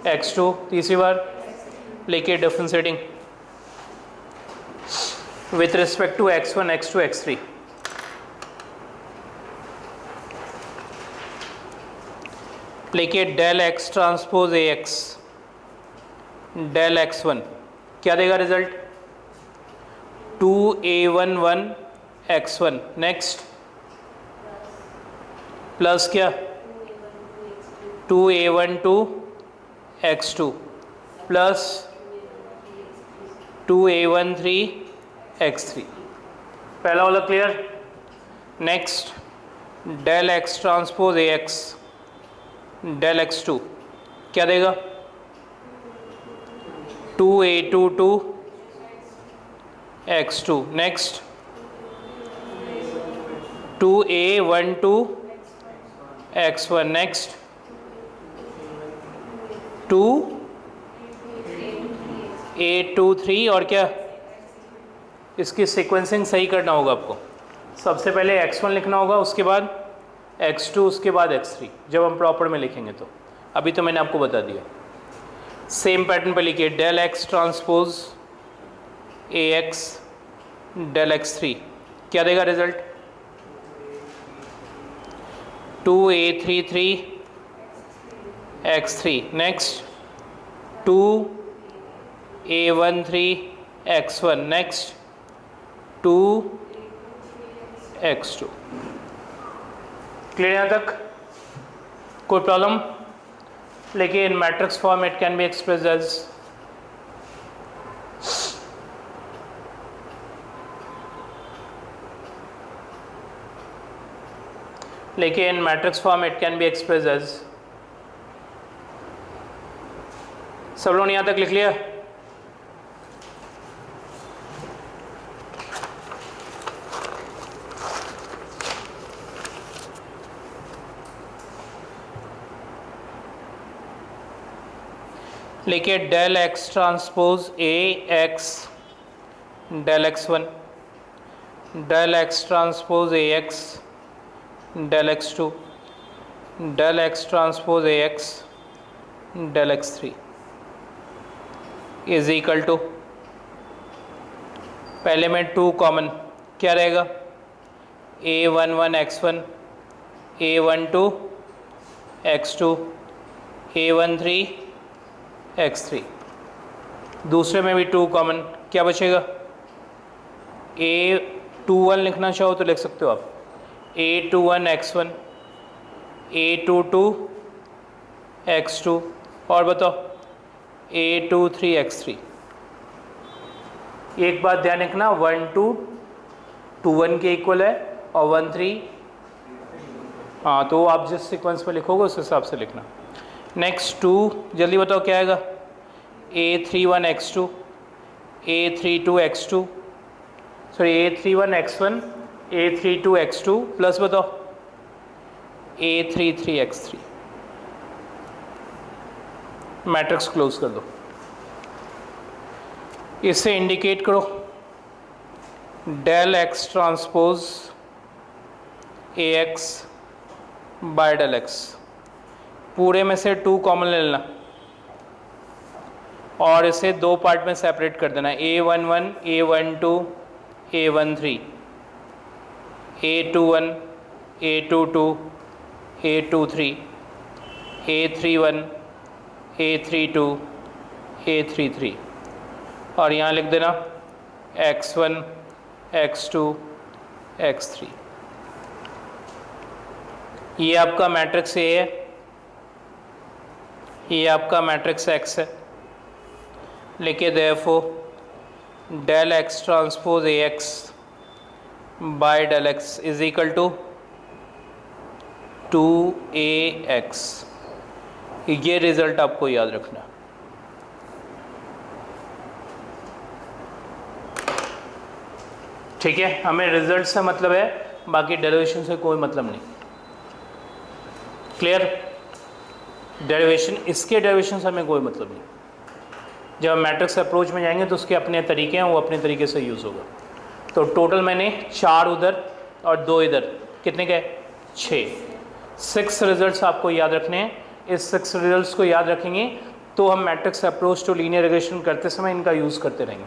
Speaker 1: x2, तीसरी बार लेके differentiating with respect to x1 x2 x3। लेके del x transpose ax del x1 क्या देगा result? 2a11 x1 next plus क्या 2a12 x2 plus 2a13 x3। पहला वाला clear? Next del x transpose ax del x2 क्या देगा? 2a22 x2 next 2a12 x1 next 2a23 और क्या? इसकी सीक्वेंसिंग सही करना होगा आपको। सबसे पहले x1 लिखना होगा, उसके बाद x2, उसके बाद x3, जब हम प्रॉपर में लिखेंगे तो। अभी तो मैंने आपको बता दिया। सेम पैटर्न पे लिखिए, del x transpose ax del x3 क्या देगा result? 2a33 x3 next 2a13 x1 next 2x2। Clear यहाँ तक? कोई प्रॉब्लम? लेकिन matrix form it can be expressed as matrix form it can be expressed as. सब लोगों ने यहाँ तक लिख लिया? लिखिए del x transpose ax del x1 del x transpose ax del x2 del x transpose ax del x3 is equal to, पहले में 2 कॉमन क्या रहेगा? a11 x1 a12 x2 a13 x3। दूसरे में भी 2 कॉमन क्या बचेगा? a21 लिखना चाहो तो लिख सकते हो आप, a21 x1 a22 x2 और बताओ a23 x3। एक बात ध्यान रखना, 1 2 21 के इक्वल है और 1 3, हाँ तो आप जिस सीक्वेंस पे लिखोगे उस हिसाब से लिखना। नेक्स्ट 2 जल्दी बताओ क्या आएगा? a31 x2 a32 x2 sorry a31 x1 a32 x2 plus बताओ a33 x3। मैट्रिक्स क्लोज कर दो। इससे इंडिकेट करो del x transpose ax by del x। पूरे में से 2 कॉमन ले लेना, और इसे दो पार्ट में सेपरेट कर देना, A11, A12, A13, A21, A22, A23, A31, A32, A33, और यहाँ लिख देना X1, X2, X3। ये आपका मैट्रिक्स A है, ये आपका मैट्रिक्स X है। लिखिए therefore del X transpose AX by del X is equal to 2AX। ये रिजल्ट आपको याद रखना। ठीक है, हमें रिजल्ट से मतलब है, बाकी डेरिवेशन से कोई मतलब नहीं। क्लियर? डेरिवेशन, इसके डेरिवेशन से हमें कोई मतलब नहीं। जब हम मैट्रिक्स अप्रोच में जाएंगे तो उसके अपने तरीके हैं, वो अपने तरीके से यूज़ होगा। तो टोटल मैंने 4 उधर और 2 इधर, कितने गए? 6 रिजल्ट्स आपको याद रखने हैं। इस 6 रिजल्ट्स को याद रखेंगे तो हम matrix approach to linear regression करते समय इनका यूज़ करते रहेंगे।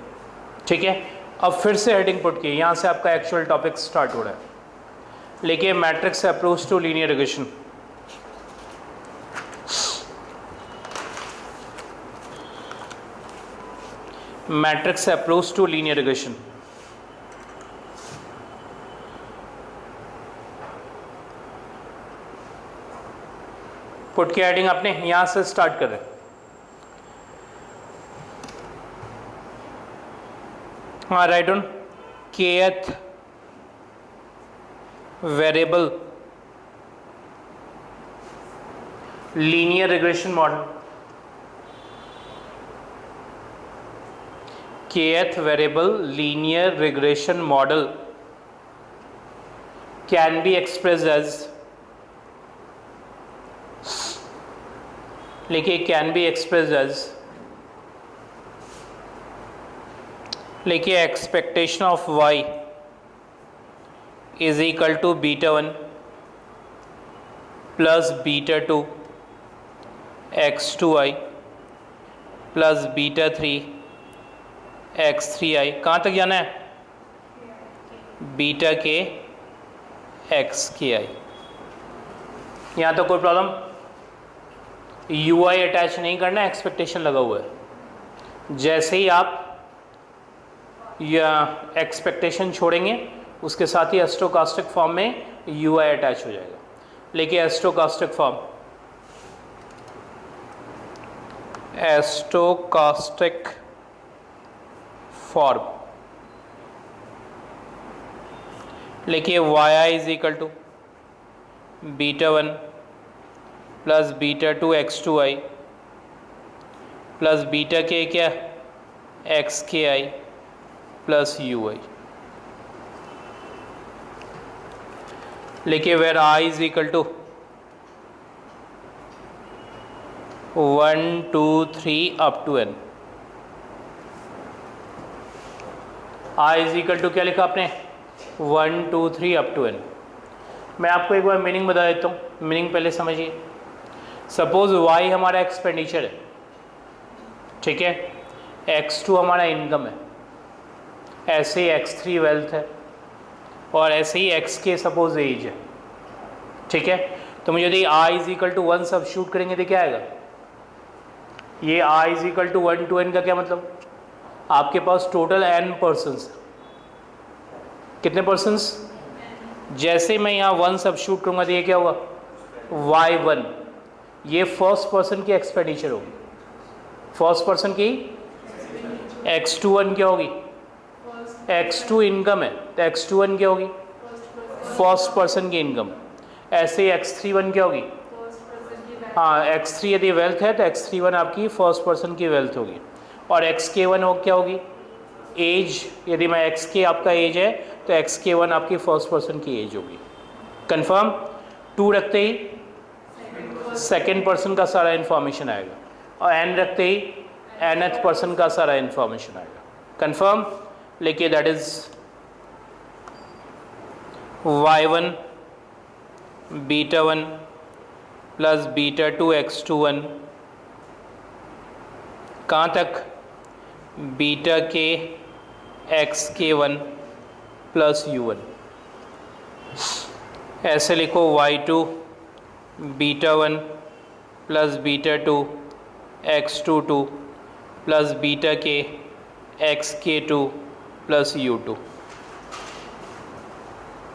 Speaker 1: ठीक है, अब फिर से हेडिंग पुट किए, यहाँ से आपका एक्चुअल टॉपिक स्टार्ट हो रहा है। लेकिन matrix approach to linear regression, matrix approach to linear regression. Put की हेडिंग आपने यहां से स्टार्ट कर रहे हैं। हाँ, right on kth variable linear regression model, kth variable linear regression model can be expressed as, लिखिए can be expressed as, लिखिए expectation of y is equal to beta 1 plus beta 2 x2i plus beta 3 x3i। कहाँ तक जाना है? Beta k x k आई। यहाँ तो कोई problem? You i attach नहीं करना, एक्सपेक्टेशन लगा हुआ है। जैसे ही आप या एक्सपेक्टेशन छोड़ेंगे उसके साथ ही एस्टोकास्टिक फॉर्म में यू आई अटैच हो जाएगा। लेकिन एस्टोकास्टिक फॉर्म, एस्टोकास्टिक फॉर्म लिखिए y i is equal to beta 1 plus beta 2 x2i plus beta k क्या x k i plus u i. लिखिए where i is equal to 1 2 3 up to n। I is equal to क्या लिखा आपने? 1 2 3 up to n। मैं आपको एक बार meaning बता देता हूँ, मीनिंग पहले समझिए। सपोज y हमारा एक्सपेंडिचर है, ठीक है, x2 हमारा इनकम है, ऐसे ही x3 वेल्थ है, और ऐसे ही x के सपोज एज है, ठीक है। तो मुझे यदि i is equal to 1 substitute करेंगे तो क्या आएगा? ये i is equal to 1 to n का क्या मतलब? आपके पास टोटल n पर्सन्स, कितने पर्सन्स? जैसे मैं यहाँ 1 सब्स्टिट्यूट करूँगा तो ये क्या होगा? y1। ये फर्स्ट पर्सन की एक्सपेंडिचर होगी, फर्स्ट पर्सन की। x21 क्या होगी? x2 इनकम है तो x21 क्या होगी? फर्स्ट पर्सन की इनकम। ऐसे ही x31 क्या होगी? हाँ, x3 यदि वेल्थ है तो x31 आपकी फर्स्ट पर्सन की वेल्थ होगी। और xk1 हो क्या होगी? एज। यदि मैं xk आपका एज है तो xk1 आपकी फर्स्ट पर्सन की एज होगी। कंफर्म? 2 रखते ही सेकेंड पर्सन का सारा इन्फॉर्मेशन आएगा, और n रखते ही nth पर्सन का सारा इन्फॉर्मेशन आएगा। कंफर्म? लिखिए that is y1 beta 1 plus beta 2 x21 कहाँ तक, बीटा के एक्स के वन प्लस यू वन। ऐसे लिखो y2 beta one plus beta two x two two plus beta k x k two plus u two.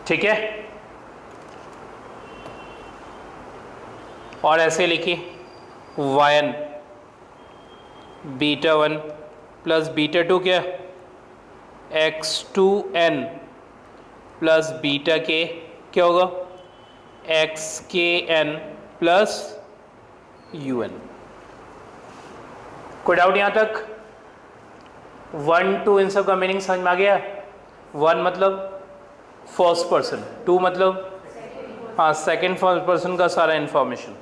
Speaker 1: ठीक है, और ऐसे लिखिए y1 beta one plus beta two क्या, x two n plus beta k क्या होगा, x k n plus u n. कोई doubt यहाँ तक? 1 2 इन सब का मीनिंग समझ में आ गया? 1 मतलब फर्स्ट पर्सन, 2 मतलब हाँ सेकेंड फर्स्ट पर्सन का सारा इन्फॉर्मेशन,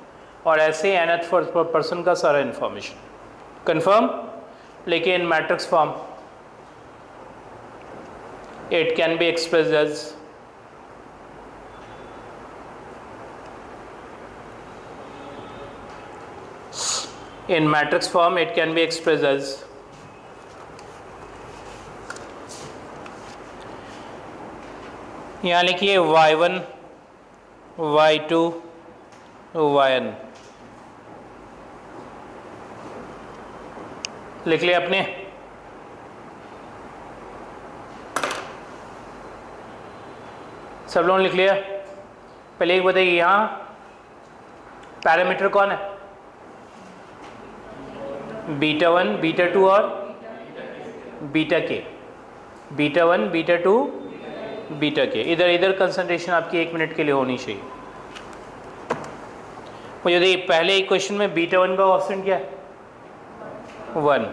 Speaker 1: और ऐसे nth फर्स्ट पर्सन का सारा इन्फॉर्मेशन। कंफर्म? लेकिन matrix form it can be expressed as in matrix form it can be expressed as यहाँ लिखिए y1 y2 yn लिख लिया आपने। सब लोगों ने लिख लिया? पहले एक बताइए, यहाँ पैरामीटर कौन है? बीटा वन बीटा टू और बीटा के, beta one beta two beta के। इधर इधर कंसंट्रेशन आपकी 1 मिनट के लिए होनी चाहिए। मुझे देखिए पहले क्वेश्चन में बीटा वन का ऑप्शन क्या है, 1,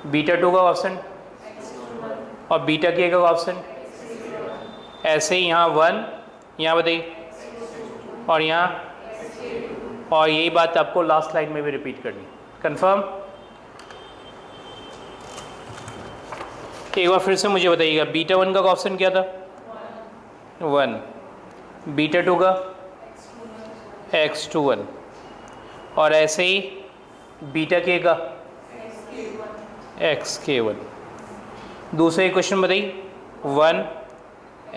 Speaker 1: बीटा टू का ऑप्शन और बीटा के का ऑप्शन। ऐसे ही यहाँ 1, यहाँ बताइए, और यहाँ, और यही बात आपको लास्ट लाइन में भी रिपीट करनी। कंफर्म? एक बार फिर से मुझे बताइएगा, बीटा वन का ऑप्शन क्या था, 1, बीटा टू का x21, और ऐसे ही बीटा के का xk1। दूसरे क्वेश्चन बताइए, 1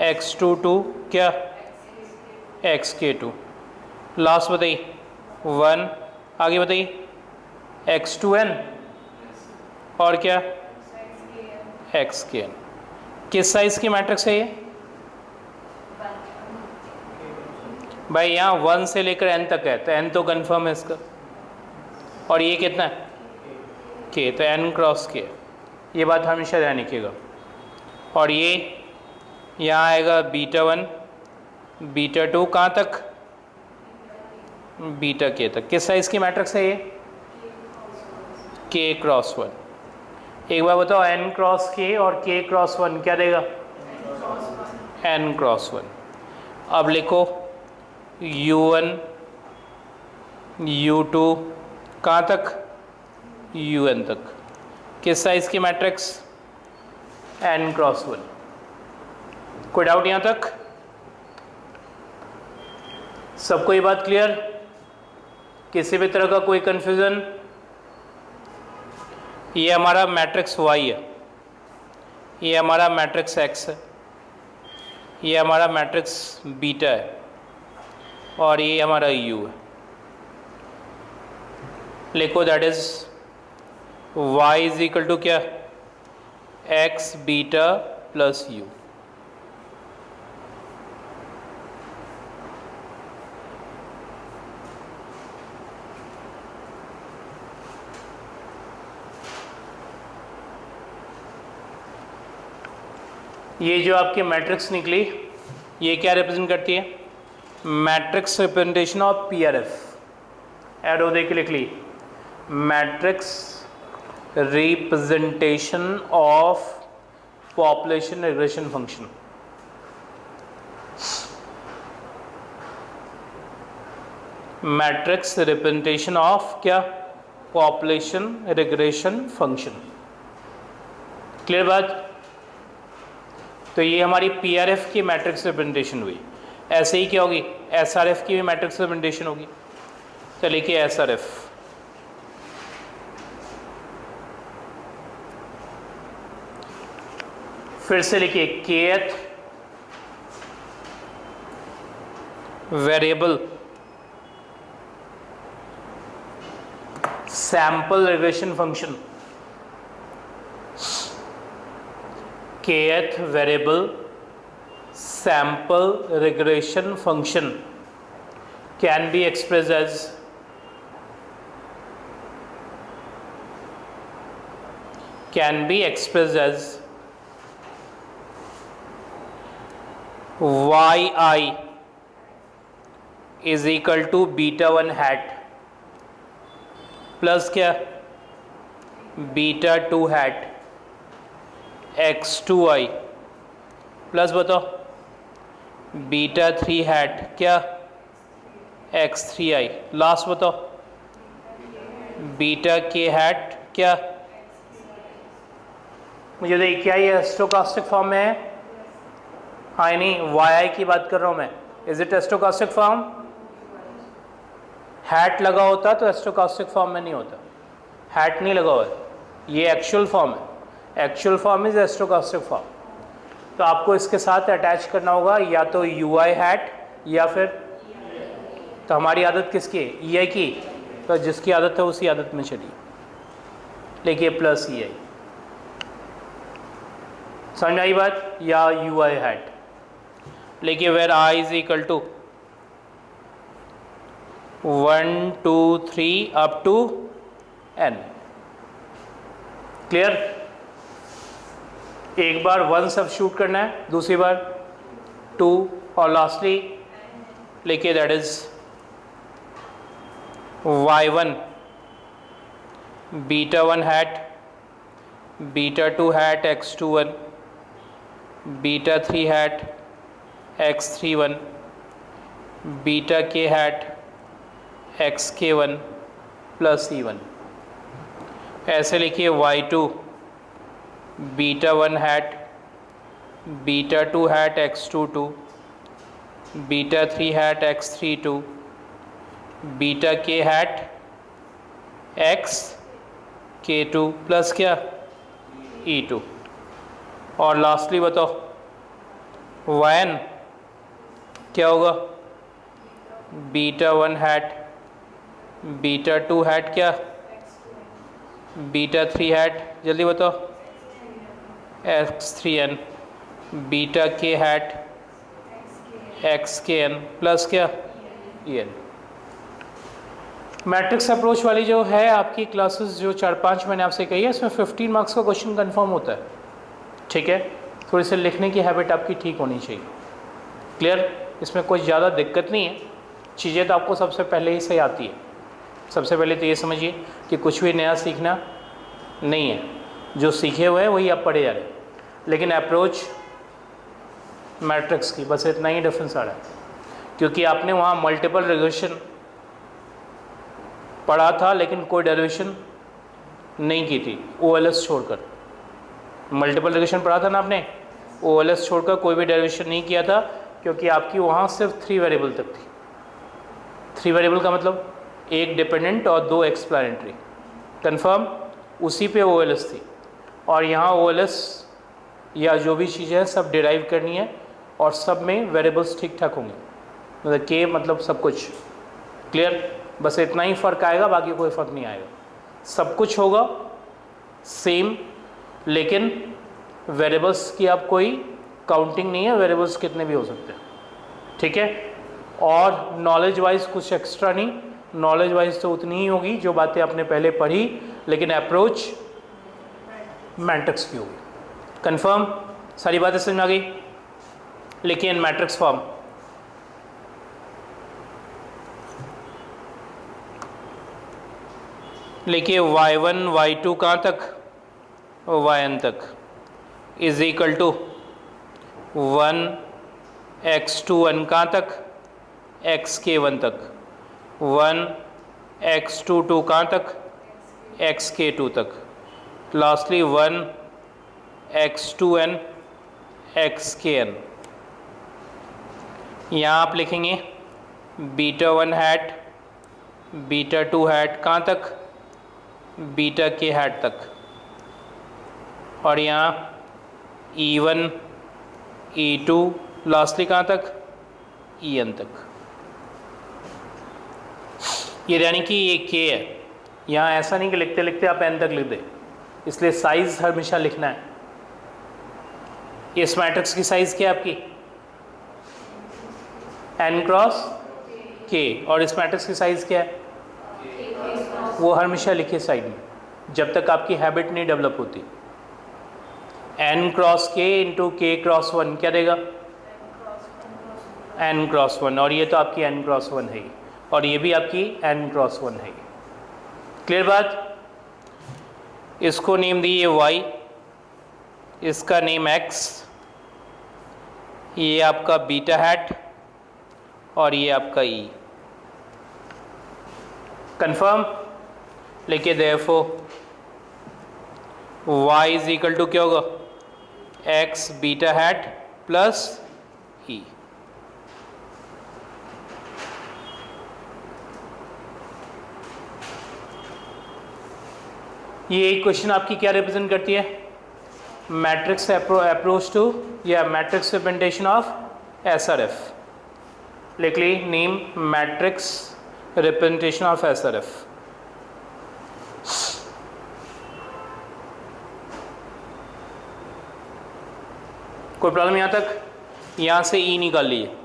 Speaker 1: x22 क्या, xk2। लास्ट बताइए 1, आगे बताइए x2n और क्या, xkn। किस साइज की मैट्रिक्स है ये भाई? यहाँ 1 से लेकर n तक है, तो n तो कंफर्म है इसका। और ये कितना है, k, तो n क्रॉस k। ये बात हमेशा ध्यान रखिएगा। और ये यहाँ आएगा बीटा वन बीटा टू, कहाँ तक, बीटा के तक। किस साइज की मैट्रिक्स है ये, k क्रॉस 1। एक बार बताओ n क्रॉस k और k क्रॉस 1 क्या देगा, n क्रॉस 1। अब लिखो u1 u2 कहाँ तक, un तक। किस साइज की मैट्रिक्स, n क्रॉस 1। कोई डाउट यहाँ तक? सबको ये बात क्लियर? किसी भी तरह का कोई कंफ्यूजन? ये हमारा मैट्रिक्स y है, ये हमारा मैट्रिक्स x है, ये हमारा मैट्रिक्स बीटा है, और ये हमारा u है। लिखो that is y is equal to क्या, x बीटा प्लस u। ये जो आपकी मैट्रिक्स निकली, ये क्या रिप्रेजेंट करती है, matrix representation of PRF। Arrow देख के लिख ली, matrix representation of population regression function. Matrix representation of क्या, पॉपुलेशन रिग्रेशन फंक्शन। क्लियर बात? तो ये हमारी PRF की मैट्रिक्स रिप्रेजेंटेशन हुई। ऐसे ही क्या होगी, SRF की भी मैट्रिक्स रिप्रेजेंटेशन होगी। तो लिखिए SRF। फिर से लिखिए kth variable sample regression function, kth variable sample regression function can be expressed as yi is equal to beta 1 hat plus क्या बीटा 2 हैट x2i प्लस बताओ बीटा 3 हैट क्या x3i, लास्ट बताओ बीटा k हैट क्या, मुझे देखिए क्या ये stochastic form में है, हाँ नहीं yi की बात कर रहा हूँ मैं, is it stochastic form, hat लगा होता तो स्टोकास्टिक फॉर्म में नहीं होता, हैट नहीं लगा हुआ है, ये एक्चुअल फॉर्म है, actual form is stochastic form. तो आपको इसके साथ अटैच करना होगा या तो ui हैट या फिर, तो हमारी आदत किसकी है ei की, तो जिसकी आदत है उसी आदत में चलिए, लिखिए प्लस ei, समझ आई बात, या ui हैट लिखिए where i is equal to 1 2 3 up to n, clear. एक बार 1 सब्स्टिट्यूट करना है, दूसरी बार 2 और लास्टली लिखिए that is y1 beta 1 hat beta 2 hat x21 beta 3 hat x31 beta k hat xk1 plus e1, ऐसे लिखिए y2 beta 1 hat beta 2 hat x22 beta 3 hat x32 beta k hat xk2 plus क्या e2, और lastly बताओ yn क्या होगा beta 1 hat beta 2 hat क्या beta 3 hat, जल्दी बताओ x3n beta k hat xkn plus क्या en। मैट्रिक्स अप्रोच वाली जो है आपकी क्लासेस जो 4-5 मैंने आपसे कही है, इसमें 15 मार्क्स का क्वेश्चन कंफर्म होता है, ठीक है। थोड़ी सी लिखने की हैबिट आपकी ठीक होनी चाहिए, क्लियर। इसमें कोई ज़्यादा दिक्कत नहीं है, चीज़ें तो आपको सबसे पहले ही सही आती है। सबसे पहले तो ये समझिए कि कुछ भी नया सीखना नहीं है, जो सीखे हुए हैं वही आप पढ़े जा रहे हैं, लेकिन अप्रोच मैट्रिक्स की बस इतना ही डिफरेंस आ रहा है, क्योंकि आपने वहाँ मल्टीपल रिग्रेशन पढ़ा था लेकिन कोई डेरिवेशन नहीं की थी, OLS छोड़कर। मल्टीपल रिग्रेशन पढ़ा था ना आपने, OLS छोड़कर कोई भी डेरिवेशन नहीं किया था, क्योंकि आपकी वहाँ सिर्फ 3 वेरिएबल तक थी। 3 वेरिएबल का मतलब एक डिपेंडेंट और 2 एक्सप्लेनेटरी, कंफर्म, उसी पे OLS थी। और यहाँ OLS या जो भी चीज़ें हैं सब डिराइव करनी है, और सब में वेरिएबल्स ठीक ठाक होंगे, मतलब के मतलब सब कुछ, क्लियर। बस इतना ही फ़र्क आएगा, बाकी कोई फ़र्क नहीं आएगा, सब कुछ होगा सेम, लेकिन वेरिएबल्स की आप कोई काउंटिंग नहीं है, वेरिएबल्स कितने भी हो सकते हैं, ठीक है। और नॉलेज वाइज कुछ एक्स्ट्रा नहीं, नॉलेज वाइज तो उतनी ही होगी जो बातें आपने पहले पढ़ी, लेकिन अप्रोच मैट्रिक्स की होगी, कंफर्म। सारी बातें समझ में आ गई। लिखिए इन मैट्रिक्स फॉर्म, लिखिए y1 y2 कहाँ तक, yn तक, इज इक्वल टू 1 x21 कहाँ तक, xk1 तक, 1 x22 कहाँ तक, xk2 तक, लास्टली 1 x2n xkn। यहाँ आप लिखेंगे बीटा 1 हैट बीटा 2 हैट कहाँ तक, बीटा k हैट तक, और यहाँ E1 E2 लास्टली कहाँ तक, En तक। ये यानी कि ये K है, यहाँ ऐसा नहीं कि लिखते लिखते आप N तक लिख दें, इसलिए साइज हमेशा लिखना है। इस मैट्रिक्स की साइज क्या है आपकी, N क्रॉस K, और इस मैट्रिक्स की साइज क्या है, वो हमेशा लिखिए साइड में, जब तक आपकी हैबिट नहीं डेवलप होती। N cross K into K cross 1 क्या देगा, N क्रॉस 1, और ये तो आपकी N क्रॉस 1 है, और ये भी आपकी N क्रॉस 1 है। क्लियर बात। इसको नेम दिए Y, इसका नेम X, ये आपका बीटा हैट, और ये आपका E। कंफर्म लिखिए, therefore Y is equal to क्या होगा, X beta hat plus E। ये क्वेश्चन आपकी क्या रिप्रेजेंट करती है, मैट्रिक्स अप्रोच टू या मैट्रिक्स रिप्रेजेंटेशन ऑफ SRF। लिख ली name matrix representation of SRF। कोई प्रॉब्लम यहाँ तक, यहाँ से E निकाल लीजिए,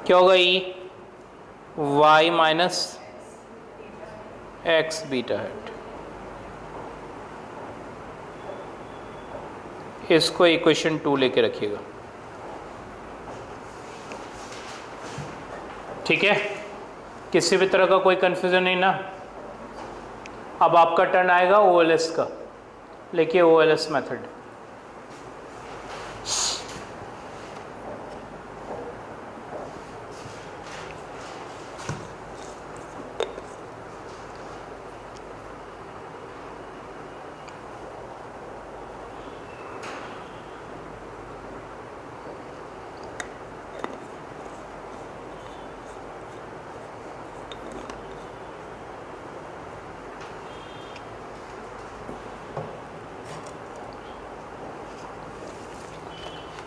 Speaker 1: क्या होगा E, Y minus X beta hat. इसको इक्वेशन 2 लेके रखिएगा, ठीक है। किसी भी तरह का कोई कंफ्यूजन नहीं ना। अब आपका टर्न आएगा OLS का, लेकिए OLS मेथड।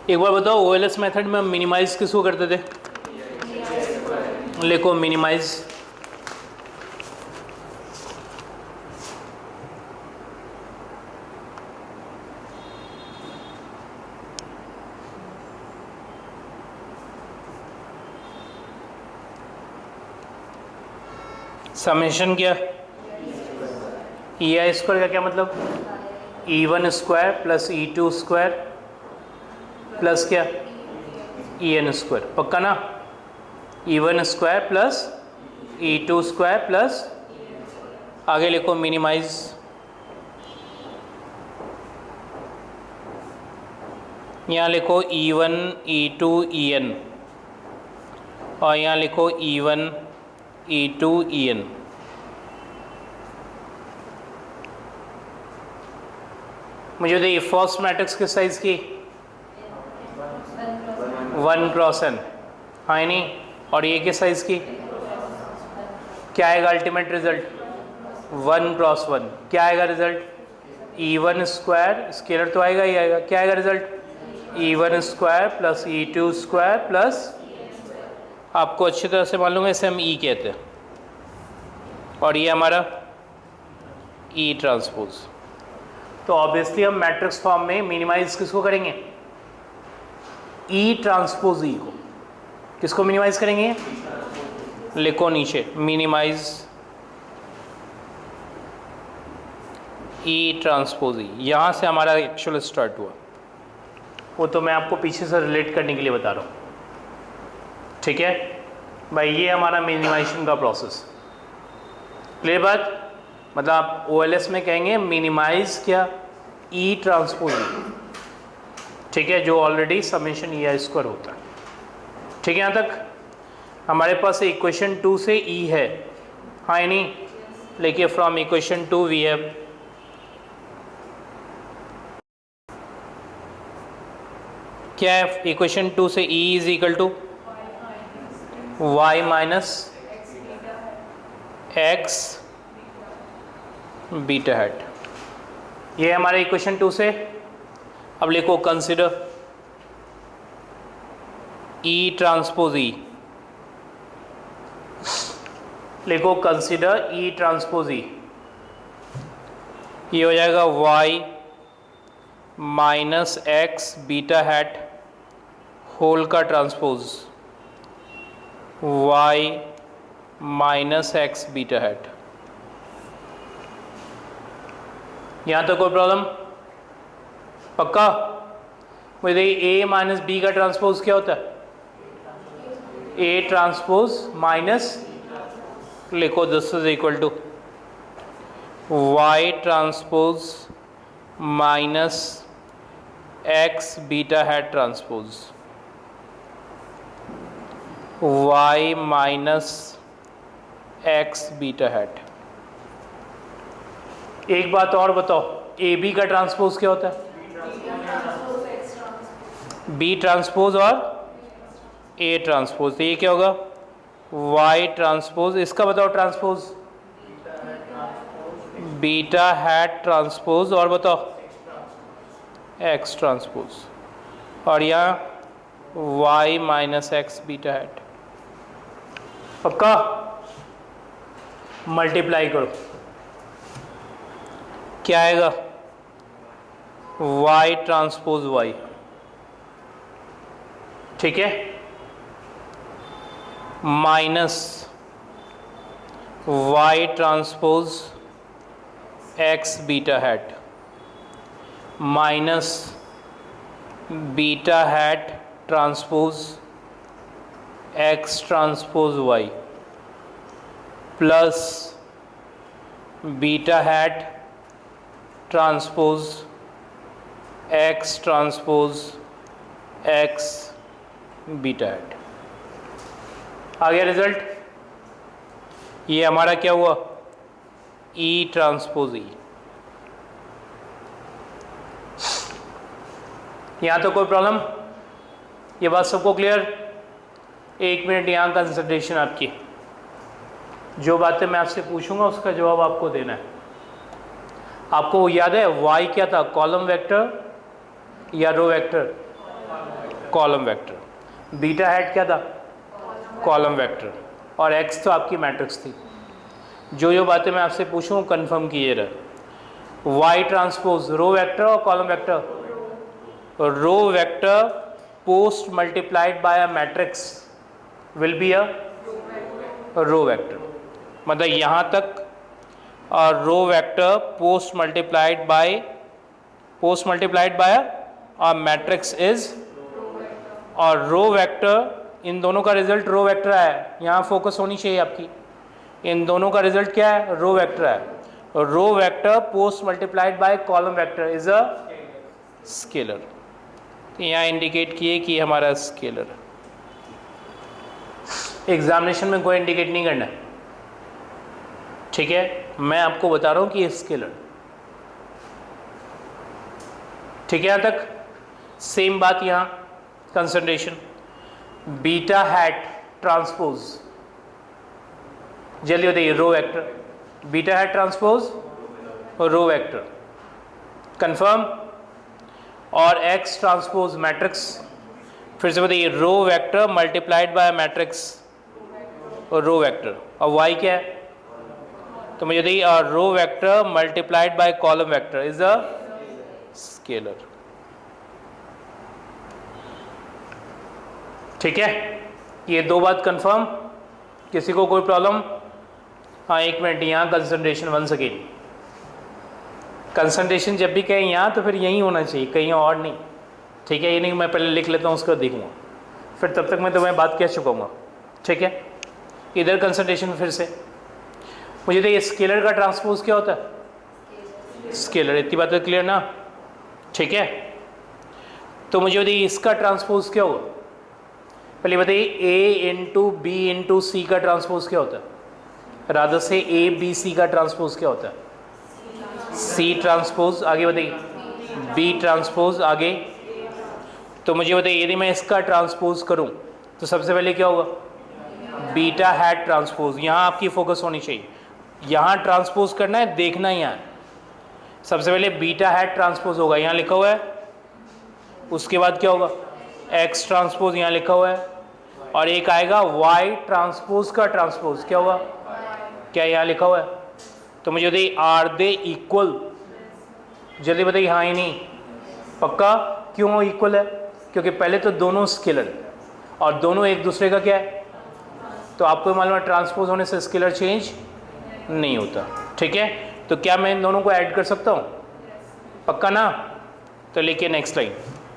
Speaker 1: एक बार बताओ, OLS मेथड में हम मिनिमाइज किसको करते थे, लिखो मिनिमाइज, समेशन क्या, EI स्क्वायर का क्या मतलब, E1 square plus E2 square plus क्या, EN स्क्वायर। पक्का ना, E1 square plus E2 square plus, आगे लिखो मिनिमाइज, यहाँ लिखो E1 E2 EN, और यहाँ लिखो E1 E2 EN। मुझे देखिए फर्स्ट मैट्रिक्स किस साइज की, 1 क्रॉस n, हाँ नहीं, और ये किस साइज की, क्या आएगा अल्टीमेट रिजल्ट, 1 क्रॉस 1। क्या आएगा रिजल्ट, E1 स्क्वायर, स्केलर तो आएगा ही आएगा, क्या आएगा result, E1 square plus E2 square plus, आपको अच्छी तरह से मालूम है इसे हम E कहते हैं, और ये हमारा E ट्रांसपोज। तो ऑब्वियसली हम मैट्रिक्स फॉर्म में मिनिमाइज किसको करेंगे, E ट्रांसपोज E को। किसको मिनिमाइज करेंगे, लिखो नीचे मिनिमाइज E ट्रांसपोज E। यहाँ से हमारा एक्चुअल स्टार्ट हुआ, वो तो मैं आपको पीछे से रिलेट करने के लिए बता रहा हूँ, ठीक है भाई। ये हमारा मिनिमाइजेशन का प्रोसेस, क्लियर बात। मतलब आप OLS में कहेंगे मिनिमाइज क्या, E ट्रांसपोज E, ठीक है, जो ऑलरेडी समेशन EI स्क्वायर होता है, ठीक है। यहाँ तक हमारे पास इक्वेशन 2 से E है, हाँ या नहीं, लेकिन फ्रॉम इक्वेशन 2 वी हैव क्या है, इक्वेशन 2 से E is equal to Y minus X beta hat. ये हमारे इक्वेशन 2 से अब लिखो कंसिडर ई ट्रांसपोज ई, लिखो कंसिडर ई ट्रांसपोज ई, ये हो जाएगा y minus x beta hat whole का transpose, y minus x beta hat. यहाँ तक कोई प्रॉब्लम? पक्का? मुझे a माइनस बी का ट्रांसपोज क्या होता है? a ट्रांसपोज माइनस, लिखो this is equal to y transpose minus x beta hat transpose, y minus x beta hat. एक बात और बताओ, ए बी का ट्रांसपोज क्या होता है? बी ट्रांसपोज और ए ट्रांसपोज, तो ये क्या होगा? वाई ट्रांसपोज, इसका बताओ ट्रांसपोज, बीटा हैट ट्रांसपोज, और बताओ एक्स ट्रांसपोज, और यहाँ y minus x beta hat. पक्का? मल्टीप्लाई करो, क्या आएगा? वाई ट्रांसपोज वाई, ठीक है, minus y transpose x beta hat minus beta hat transpose x transpose y plus beta hat transpose x transpose x beta hat. आ गया result? ये हमारा क्या हुआ? E transpose e. यहाँ तो कोई प्रॉब्लम? ये बात सबको क्लियर? एक मिनट यहाँ कंसंट्रेशन आपकी, जो बातें मैं आपसे पूछूंगा उसका जवाब आपको देना है। आपको याद है y क्या था? कॉलम वेक्टर या row vector? Column vector. Beta hat क्या था? Column vector. और x तो आपकी मैट्रिक्स थी। जो बातें मैं आपसे पूछूं कंफर्म किए रहे। y ट्रांसपोज रो वेक्टर और column vector? Row vector post multiplied by a matrix will be a row vector. मतलब यहाँ तक row vector post multiplied by a matrix is, और रो वेक्टर, इन दोनों का रिजल्ट रो वेक्टर है। यहाँ फोकस होनी चाहिए आपकी, इन दोनों का रिजल्ट क्या है? रो वेक्टर है। Row vector post multiplied by column vector is a scalar. तो यहाँ इंडिकेट किए कि हमारा स्केलर। एग्जामिनेशन में कोई इंडिकेट नहीं करना, ठीक है? मैं आपको बता रहा हूँ कि ये स्केलर, ठीक है? यहाँ तक सेम बात यहाँ कंसंट्रेशन बीटा हैट ट्रांसपोज, जल्दी बताइए, row vector, beta hat transpose और रो वेक्टर कंफर्म, और एक्स ट्रांसपोज मैट्रिक्स, फिर से बताइए, row vector multiplied by matrix और रो वेक्टर, और वाई क्या है? तो मुझे बताइए, row vector multiplied by column vector is a scalar, ठीक है? ये दो बात कंफर्म? किसी को कोई प्रॉब्लम? हाँ एक मिनट, यहाँ कंसंट्रेशन वंस अगेन। कंसंट्रेशन जब भी कहें यहाँ तो फिर यहीं होना चाहिए, कहीं और नहीं, ठीक है? ये नहीं मैं पहले लिख लेता हूँ उसको देखूँगा, फिर तब तक मैं तुम्हें बात कह चुका हूँ, ठीक है? इधर कंसंट्रेशन फिर से। मुझे तो ये स्केलर का ट्रांसपोज क्या होता है? स्केलर। इतनी बात तो क्लियर ना, ठीक है? तो मुझे बताइए इसका ट्रांसपोज क्या होगा? पहले बताइए a इंटू बी इंटू सी का ट्रांसपोज क्या होता है? रादर से ए बी सी का ट्रांसपोज क्या होता है? C transpose. आगे बताइए बी ट्रांसपोज। आगे तो मुझे बताइए यदि मैं इसका ट्रांसपोज करूं तो सबसे पहले क्या होगा? Beta hat transpose. यहाँ आपकी फोकस होनी चाहिए, यहाँ ट्रांसपोज करना है, देखना ही है। सबसे पहले बीटा हैट ट्रांसपोज होगा, यहाँ लिखा हुआ है उसके बाद क्या होगा, एक्स ट्रांसपोज यहाँ लिखा हुआ है, और एक आएगा वाई ट्रांसपोज का ट्रांसपोज, क्या होगा, क्या यहाँ लिखा हुआ है। तो मुझे बताइए आर दे इक्वल, जल्दी बताइए हाँ ही नहीं, पक्का, क्यों इक्वल है, क्योंकि पहले तो दोनों स्केलर और दोनों एक दूसरे का क्या है, तो आपको मालूम है ट्रांसपोज होने से स्केलर चेंज नहीं होता, ठीक है। तो क्या मैं इन दोनों को ऐड कर सकता हूँ, पक्का ना। तो लिखिए next line,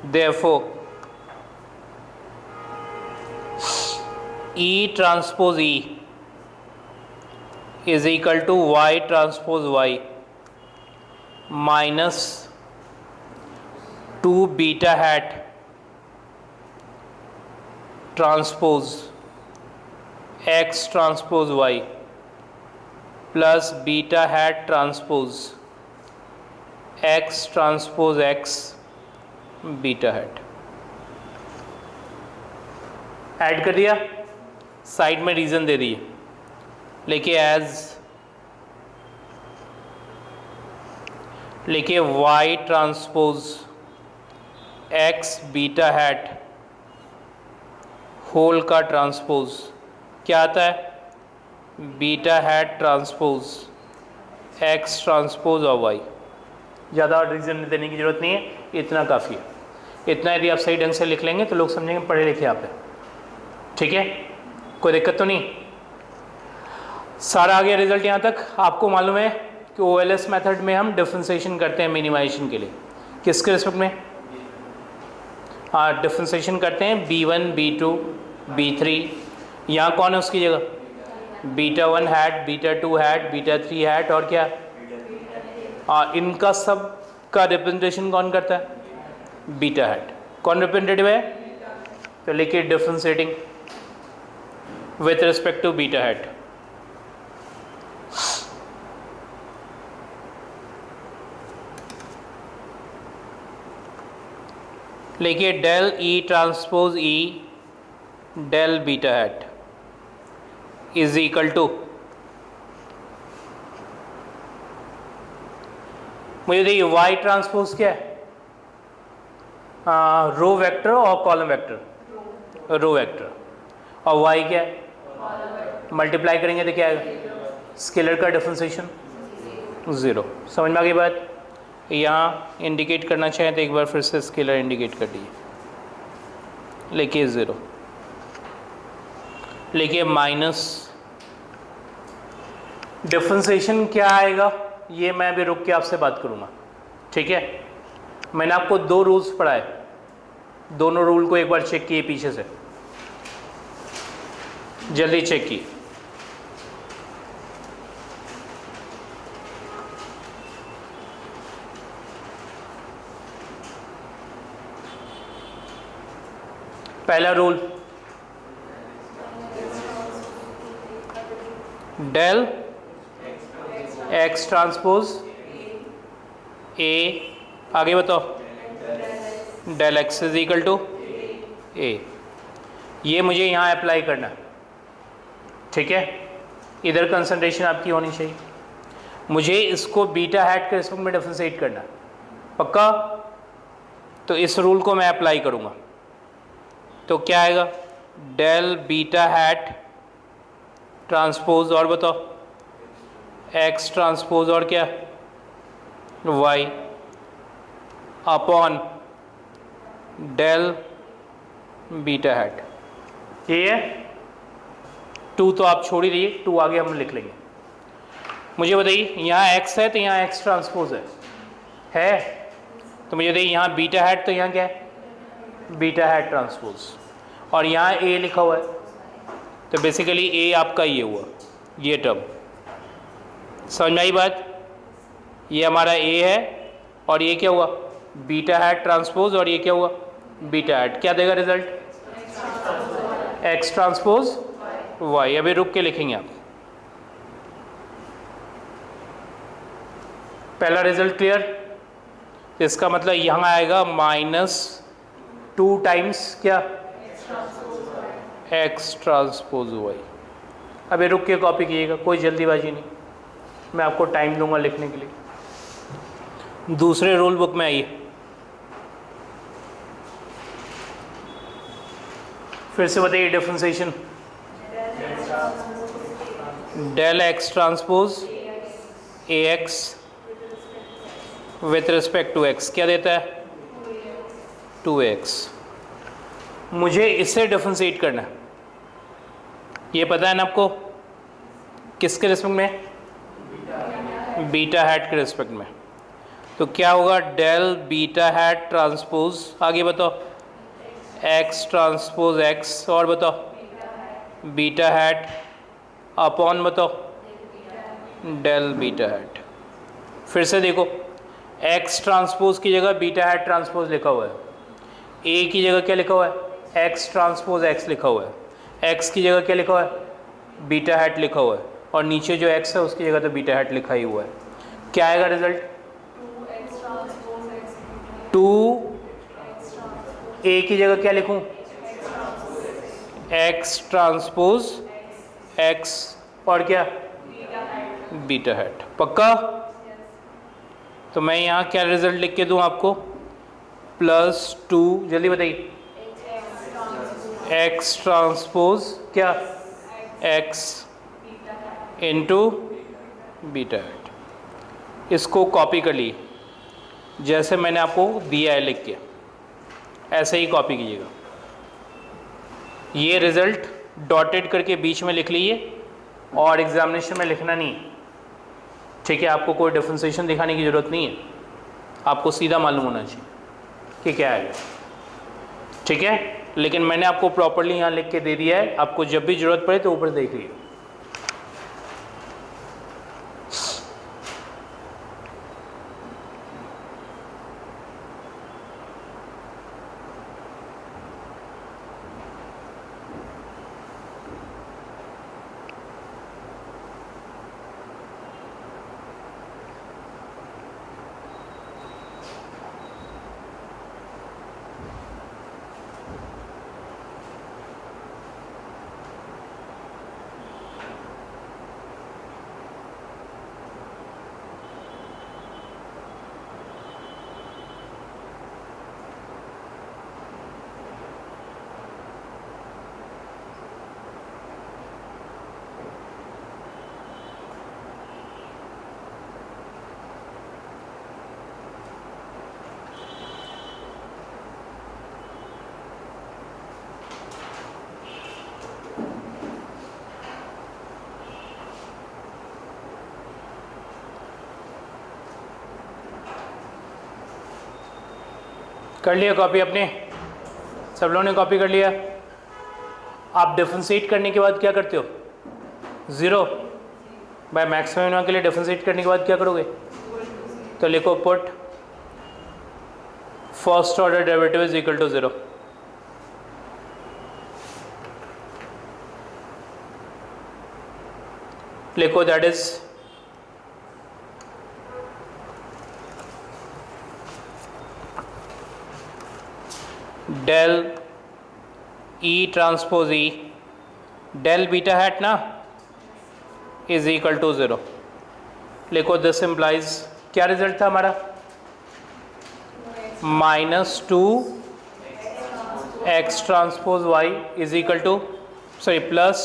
Speaker 1: therefore E transpose E is equal to Y transpose Y minus 2 beta hat transpose X transpose Y plus beta hat transpose X transpose X beta hat. Add कर दिया, साइड में रीजन दे दिए, लिखिए लिखिए Y transpose X beta hat whole का transpose क्या आता है, beta hat transpose X transpose और Y। ज़्यादा रीजन देने की ज़रूरत नहीं है, इतना काफ़ी है। इतना यदि आप सही ढंग से लिख लेंगे तो लोग समझेंगे पढ़े लिखे आप हैं, ठीक है, कोई दिक्कत तो नहीं। सारा आ गया रिजल्ट यहाँ तक। आपको मालूम है कि OLS मेथड में हम डिफरेंशिएशन करते हैं मिनिमाइजेशन के लिए, किसके रिस्पेक्ट में, हाँ डिफरेंशिएशन करते हैं B1 B2 B3। यहाँ कौन है उसकी जगह, beta 1 hat, beta 2 hat, beta 3 hat और क्या, हाँ इनका सब का रिप्रेजेंटेशन कौन करता है, बीटा हैट। कौन रिप्रेजेंटेटिव है, तो लिखिए differentiating with respect to beta hat। लिखिए del E transpose E del beta hat is equal to, मुझे देखिए Y ट्रांसपोज क्या है, रो वेक्टर और कॉलम वेक्टर, रो वेक्टर, और Y क्या है, मल्टीप्लाई करेंगे तो क्या आएगा, स्केलर का डिफरेंशिएशन 0। समझ में आ गई बात। यहाँ इंडिकेट करना चाहें तो एक बार फिर से स्केलर इंडिकेट कर दीजिए, लिखिए 0, लिखिए माइनस डिफरेंशिएशन क्या आएगा, ये मैं भी रुक के आपसे बात करूँगा, ठीक है। मैंने आपको 2 रूल्स पढ़ाए, दोनों रूल को एक बार चेक किए पीछे से, जल्दी चेक की। पहला rule, del X transpose A, आगे बताओ, del X is equal to A। ये मुझे यहाँ अप्लाई करना है, ठीक है, इधर कंसंट्रेशन आपकी होनी चाहिए। मुझे इसको बीटा हैट के रिस्पेक्ट में डिफरेंशिएट करना है, पक्का। तो इस रूल को मैं अप्लाई करूँगा, तो क्या आएगा, डेल बीटा हैट ट्रांसपोज और बताओ X ट्रांसपोज और क्या Y upon del beta hat. ये है 2 तो आप छोड़ ही दीजिए, 2 आगे हम लिख लेंगे। मुझे बताइए यहाँ X है तो यहाँ X ट्रांसपोज है, तो मुझे बताइए यहाँ बीटा हैट तो यहाँ क्या है, बीटा हैट ट्रांसपोज, और यहाँ A लिखा हुआ है, तो बेसिकली A आपका ये हुआ, ये टर्म। समझ में आई बात, ये हमारा A है और ये क्या हुआ, बीटा हैट ट्रांसपोज, और ये क्या हुआ, बीटा हैट। क्या देगा रिजल्ट, X ट्रांसपोज Y। अभी रुक के लिखेंगे आप। पहला रिजल्ट क्लियर, इसका मतलब यहाँ आएगा -2 टाइम्स क्या, X ट्रांसपोज Y। अभी रुक के कॉपी कीजिएगा, कोई जल्दीबाजी नहीं, मैं आपको टाइम दूंगा लिखने के लिए। दूसरे रूल बुक में आइए, फिर से बताइए differentiation. Del X transpose A X with respect to X क्या देता है? 2x। मुझे इससे डिफरेंशिएट करना है, ये पता है ना आपको, किसके रिस्पेक्ट में? बीटा हैट के रिस्पेक्ट में। तो क्या होगा? डेल बीटा हैट ट्रांसपोज, आगे बताओ, एक्स ट्रांसपोज एक्स, और बताओ बीटा हैट अपॉन बताओ डेल बीटा हैट। फिर से देखो, एक्स ट्रांसपोज की जगह बीटा हैट ट्रांसपोज लिखा हुआ है, ए की जगह क्या लिखा हुआ है? एक्स ट्रांसपोज एक्स लिखा हुआ है, एक्स की जगह क्या लिखा हुआ है? बीटा हैट लिखा हुआ है, और नीचे जो एक्स है उसकी जगह तो बीटा हैट लिखा ही हुआ है। क्या आएगा रिजल्ट? 2 ए की जगह क्या लिखूं? एक्स ट्रांसपोज एक्स, और क्या? Beta hat. पक्का? तो मैं यहाँ क्या रिजल्ट लिख के दूँ आपको? +2, जल्दी बताइए, एक्स ट्रांसपोज क्या? X into beta hat. इसको कॉपी कर ली, जैसे मैंने आपको दिया है लिख के, ऐसे ही कॉपी कीजिएगा। ये रिजल्ट डॉटेड करके बीच में लिख लीजिए, और एग्जामिनेशन में लिखना नहीं, ठीक है? आपको कोई डिफरेंशिएशन दिखाने की ज़रूरत नहीं है, आपको सीधा मालूम होना चाहिए कि क्या है, ठीक है? लेकिन मैंने आपको प्रॉपरली यहाँ लिख के दे दिया है, आपको जब भी ज़रूरत पड़े तो ऊपर देख लीजिए। कर लिया कॉपी आपने? सब लोगों ने कॉपी कर लिया? आप डिफरेंशिएट करने के बाद क्या करते हो? 0 बाय मैक्सिमम के लिए डिफरेंशिएट करने के बाद क्या करोगे? तो लिखो put first order derivative is equal to 0। लिखो that is del E transpose E del beta hat ना इज इक्वल टू 0। लिखो दिस इम्प्लाइज, क्या रिजल्ट था हमारा? -2 X transpose Y is equal to, sorry, plus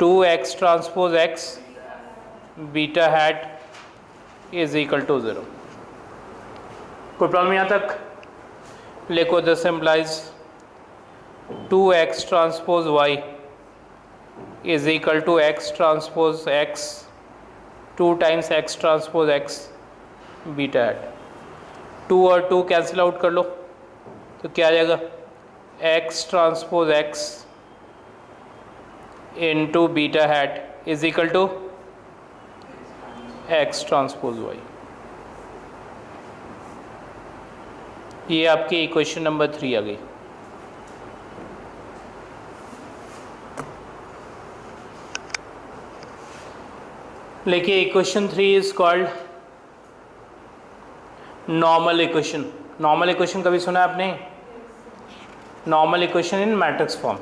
Speaker 1: 2 X transpose x beta hat is equal to 0। कोई problem यहाँ तक? लिखो this implies 2 X transpose Y is equal to x transpose x 2 times x transpose x beta hat. 2 और 2 cancel out कर लो, तो क्या आ जाएगा? X transpose x into beta hat is equal to x transpose y. ये आपकी equation number 3 आ गई। देखिए equation 3 is called normal equation. Normal equation कभी सुना है आपने? Normal equation in matrix form.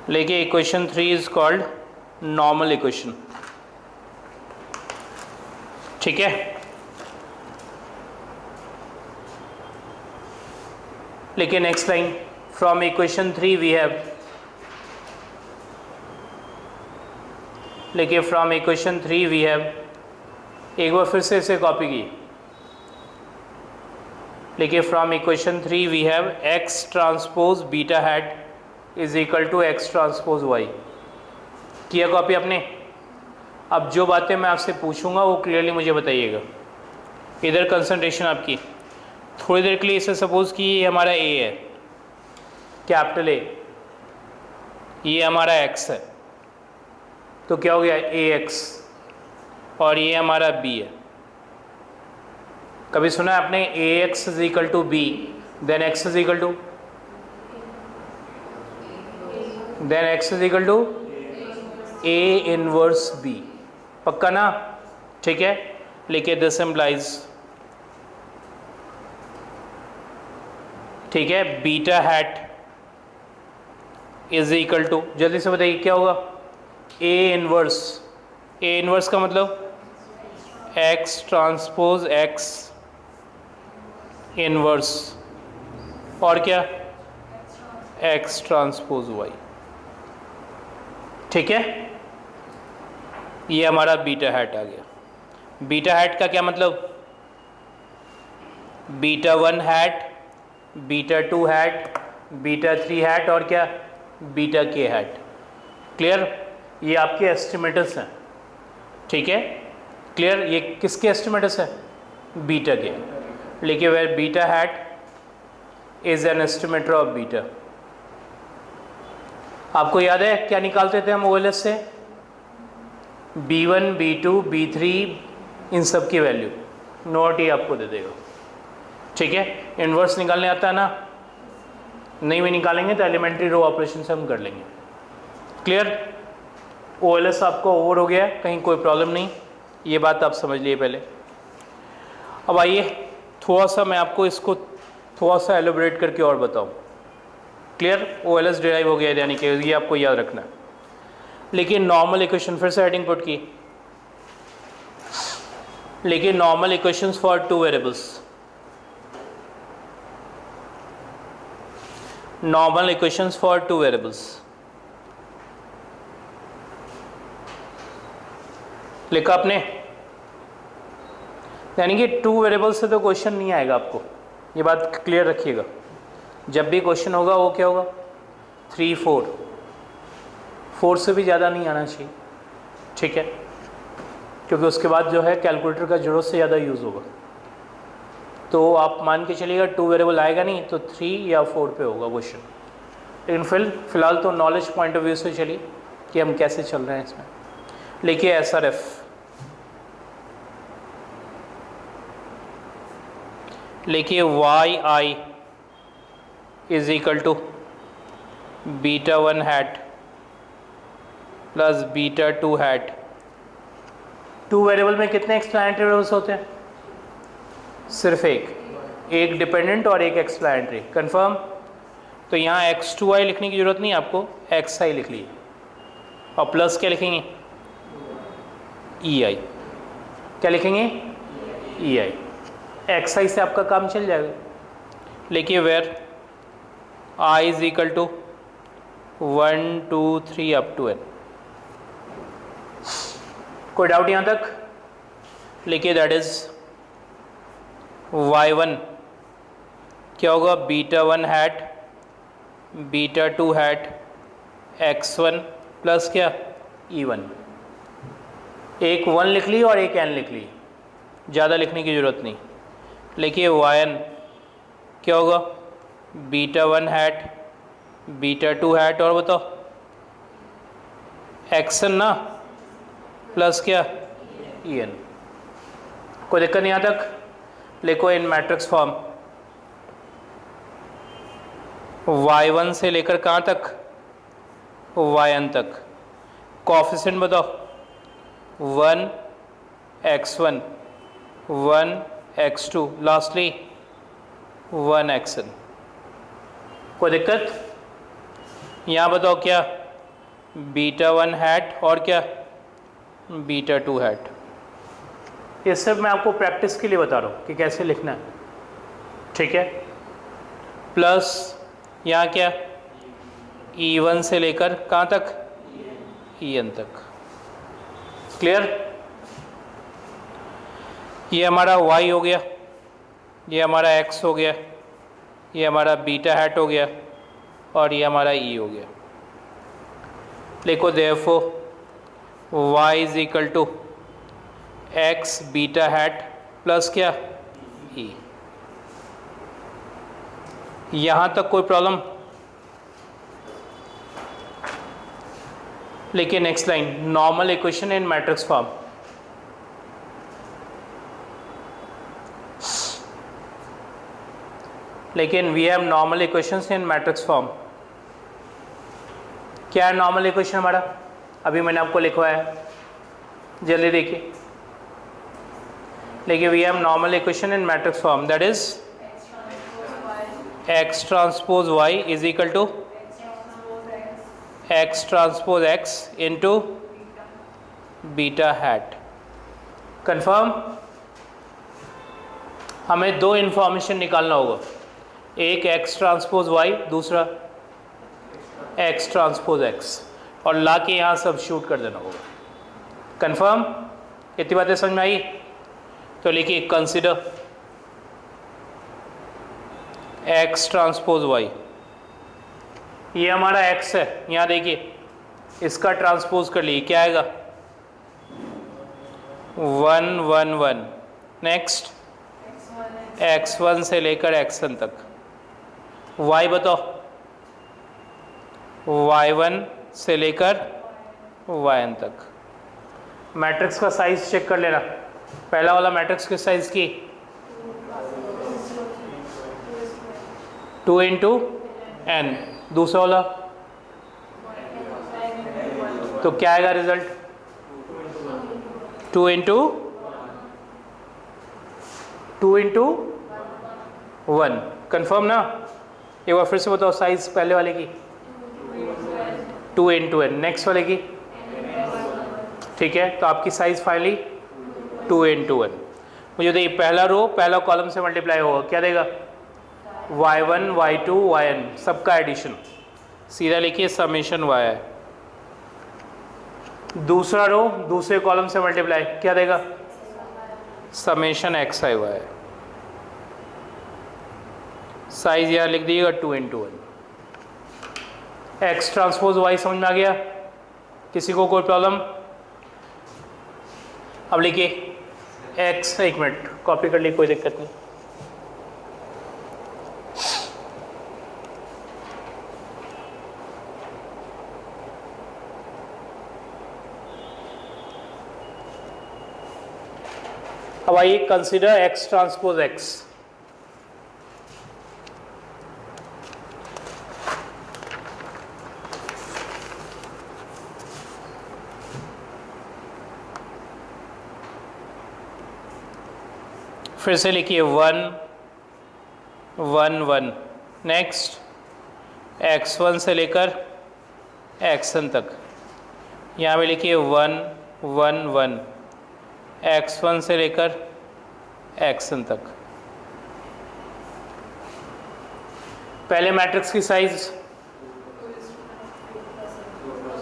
Speaker 1: देखिए equation 3 is called normal equation, ठीक है? लेकिन next line from equation 3 we have, लेकिन फ्रॉम इक्वेशन 3 वी हैव, एक बार फिर से इसे कॉपी की, लेकिन from equation 3 we have X transpose beta hat is equal to x transpose Y. किया कॉपी आपने? अब जो बातें मैं आपसे पूछूंगा वो क्लियरली मुझे बताइएगा। इधर कंसंट्रेशन आपकी, थोड़ी देर के लिए इसे सपोज कि ये हमारा ए है, कैपिटल ए, ये हमारा एक्स है, तो क्या हो गया ए एक्स, और ये हमारा बी है। कभी सुना है आपने a x is equal to b then x is equal to, then x is equal to a inverse b, पक्का ना? ठीक है, लिखिए दिस इम्प्लाइज, ठीक है, beta hat is equal to, जल्दी से बताइए क्या होगा, ए इनवर्स, ए इनवर्स का मतलब एक्स ट्रांसपोज एक्स इनवर्स, और क्या, एक्स ट्रांसपोज वाई। ठीक है, ये हमारा बीटा हैट आ गया। बीटा हैट का क्या मतलब, beta 1 hat, beta 2 hat, beta 3 hat, और क्या, बीटा के हैट। क्लियर? ये आपके एस्टिमेटर्स हैं। ठीक है, क्लियर? ये किसके एस्टिमेटर्स हैं? बीटा के। लेकिन where beta hat is an estimator of beta. आपको याद है क्या निकालते थे हम OLS से? B1, B2, B3, इन सब की वैल्यू नोट ही आपको दे देगा। ठीक है, इन्वर्स निकालने आता है ना? नहीं भी निकालेंगे तो एलिमेंट्री रो ऑपरेशन से हम कर लेंगे। क्लियर? OLS आपको ओवर हो गया, कहीं कोई प्रॉब्लम नहीं, ये बात आप समझ लिए पहले। अब आइए थोड़ा सा मैं आपको इसको थोड़ा सा एलोबरेट करके और बताऊं। क्लियर? OLS डिराइव हो गया यानी कि ये आपको याद रखना है। लेकिन नॉर्मल इक्वेशन, फिर से हेडिंग पुट की, लेकिन normal equations for 2 variables, normal equations for 2 variables, लिखा आपने? यानी कि 2 वेरिएबल्स से तो क्वेश्चन नहीं आएगा आपको, ये बात क्लियर रखिएगा। जब भी क्वेश्चन होगा वो क्या होगा, 3, 4 से भी ज़्यादा नहीं आना चाहिए। ठीक है, क्योंकि उसके बाद जो है कैलकुलेटर का ज़रूरत से ज़्यादा यूज़ होगा। तो आप मान के चलिएगा 2 वेरिएबल आएगा नहीं तो 3 या 4 पे होगा क्वेश्चन। लेकिन फिलहाल तो नॉलेज पॉइंट ऑफ व्यू से चलिए कि हम कैसे चल रहे हैं इसमें। लिखिए SRF, लिखिए YI is equal to beta 1 hat plus beta 2 hat. 2 variable में कितने एक्सप्लेनेटरी वेरिएबल्स होते हैं? सिर्फ एक डिपेंडेंट और एक एक्सप्लेनेटरी। कंफर्म? तो यहाँ x2i लिखने की ज़रूरत नहीं, आपको xi लिख लीजिए, और प्लस क्या लिखेंगे, ei। क्या लिखेंगे, ei। xi से आपका काम चल जाएगा। लिखिए where i is equal to 1, 2, 3 up to n। कोई डाउट यहाँ तक? लिखिए दैट इज y1 क्या होगा, beta 1 hat beta 2 hat x1 plus क्या, e1। एक 1 लिख ली और एक n लिख ली, ज़्यादा लिखने की ज़रूरत नहीं। लिखिए yn क्या होगा, बीटा 1 हैट बीटा 2 हैट, और बताओ xn ना, प्लस क्या, en। कोई दिक्कत नहीं यहाँ तक? लिखो इन मैट्रिक्स फॉर्म, y1 से लेकर कहाँ तक, yn तक। कोएफिशिएंट बताओ, 1 x1, 1 x2, लास्टली 1 xn। कोई दिक्कत? यहाँ बताओ क्या, बीटा 1 हैट और क्या, बीटा 2 हैट। ये सब मैं आपको प्रैक्टिस के लिए बता रहा हूँ कि कैसे लिखना है। ठीक है, प्लस यहाँ क्या E1 से लेकर कहाँ तक En तक। क्लियर? ये हमारा y हो गया, ये हमारा x हो गया, ये हमारा बीटा हैट हो गया और ये हमारा e हो गया। लिखो therefore y is equal to x beta hat plus क्या e। यहाँ तक कोई प्रॉब्लम? लेकिन next line normal equation in matrix form. लेकिन we have normal equations in matrix form. क्या है नॉर्मल इक्वेशन हमारा? अभी मैंने आपको लिखवाया है, जल्दी देखिए। लेकिन we have normal equation in matrix form, that is x transpose y is equal to x transpose x into beta hat. Confirm? हमें दो इंफॉर्मेशन निकालना होगा, एक x ट्रांसपोज y, दूसरा x ट्रांसपोज x, और ला के यहाँ सब शूट कर देना होगा। कंफर्म? इतनी बातें समझ में आई? तो लिखिए कंसिडर x ट्रांसपोज y। ये हमारा x है, यहाँ देखिए इसका ट्रांसपोज कर लिए, क्या आएगा 1 1 1। नेक्स्ट x1 से लेकर xn तक। y बताओ, y1 से लेकर yn तक। मैट्रिक्स का साइज चेक कर लेना। पहला वाला मैट्रिक्स किस साइज की? 2 इंटू n। दूसरा वाला तो क्या आएगा रिजल्ट? 2 इंटू 1। कंफर्म ना? एक बार फिर से बताओ साइज पहले वाले की 2 इंटू n, नेक्स्ट वाले की, ठीक है। तो आपकी साइज फाइनली 2 इंटू 1। मुझे देखिए पहला रो पहला कॉलम से मल्टीप्लाई होगा, क्या देगा y1 y2 yn, सबका एडिशन, सीधा लिखिए समेशन y है। दूसरा रो दूसरे कॉलम से मल्टीप्लाई, क्या देगा समेशन xi y है। साइज यहाँ लिख दीजिएगा 2 इंटू 1। x ट्रांसपोज y समझ में आ गया? किसी को कोई प्रॉब्लम? अब लिखिए x, एक मिनट कॉपी कर ली, कोई दिक्कत नहीं। अब आइए कंसीडर x ट्रांसपोज x। फिर से लिखिए 1 1 1। नेक्स्ट x1 से लेकर xn तक। यहाँ पे लिखिए 1 1 1, x1 से लेकर xn तक। पहले मैट्रिक्स की साइज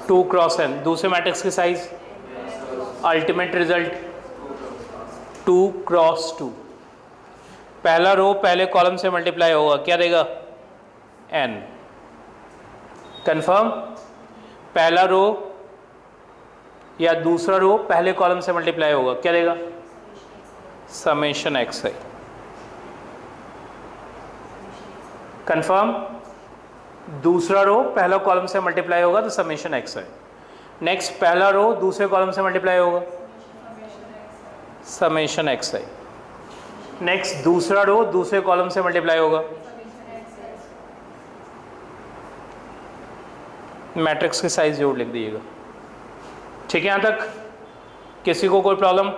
Speaker 1: 2 क्रॉस n, दूसरे मैट्रिक्स की साइज अल्टीमेट रिजल्ट 2 क्रॉस 2। पहला रो पहले कॉलम से मल्टीप्लाई होगा, क्या देगा n। कंफर्म? पहला रो या दूसरा रो पहले कॉलम से मल्टीप्लाई होगा, क्या देगा समेशन xi। कंफर्म? दूसरा रो पहला कॉलम से मल्टीप्लाई होगा तो समेशन xi। नेक्स्ट पहला रो दूसरे कॉलम से मल्टीप्लाई होगा, समेशन xi। नेक्स्ट दूसरा रो दूसरे कॉलम से मल्टीप्लाई होगा, मैट्रिक्स की साइज जोड़ लिख दीजिएगा। ठीक है? यहाँ तक किसी को कोई प्रॉब्लम?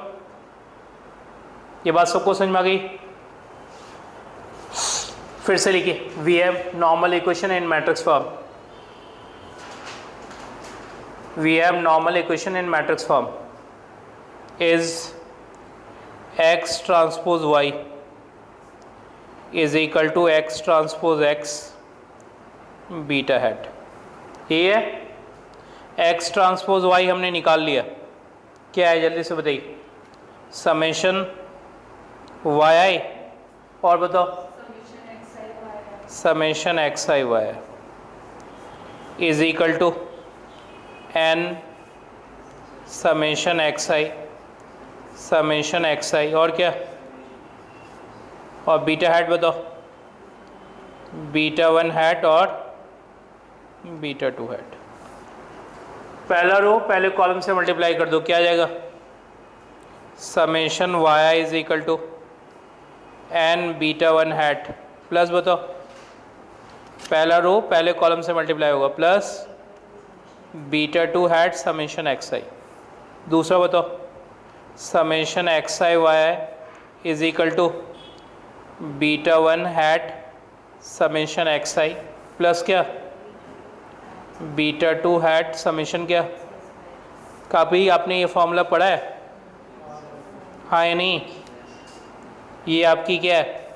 Speaker 1: ये बात सबको समझ में आ गई? फिर से लिखिए we have normal equation in matrix form. We have normal equation in matrix form is x transpose y is equal to x transpose x beta hat. ये है एक्स ट्रांसपोज वाई हमने निकाल लिया, क्या है जल्दी से बताइए। समेशन वाई आई और बताओ summation x i y is equal to n summation x i और क्या, और बीटा हैट बताओ, बीटा 1 हैट और बीटा 2 हैट। पहला रो पहले कॉलम से मल्टीप्लाई कर दो, क्या आ जाएगा, summation y i is equal to n beta 1 hat plus बताओ, पहला रो पहले कॉलम से मल्टीप्लाई होगा plus beta 2 hat summation x i. दूसरा बताओ summation x i y i is equal to beta 1 hat summation x i plus क्या beta 2 hat summation क्या। कभी आपने ये फॉर्मूला पढ़ा है, हाँ या नहीं। ये आपकी क्या है,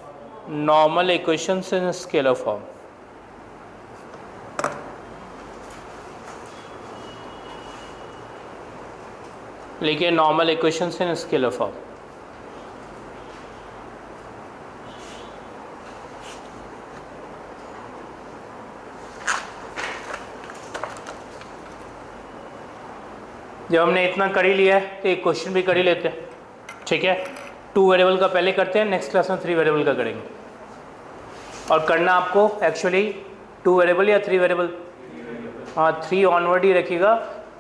Speaker 1: normal equations in scalar form. लिखिए normal equations in scalar form. जब हमने इतना कर ही लिया है तो एक क्वेश्चन भी कर ही लेते हैं, ठीक है। 2 वेरिएबल का पहले करते हैं, नेक्स्ट क्लास में 3 वेरिएबल का करेंगे। और करना आपको एक्चुअली 2 वेरिएबल या 3 वेरिएबल, हाँ 3 ऑनवर्ड ही रखिएगा,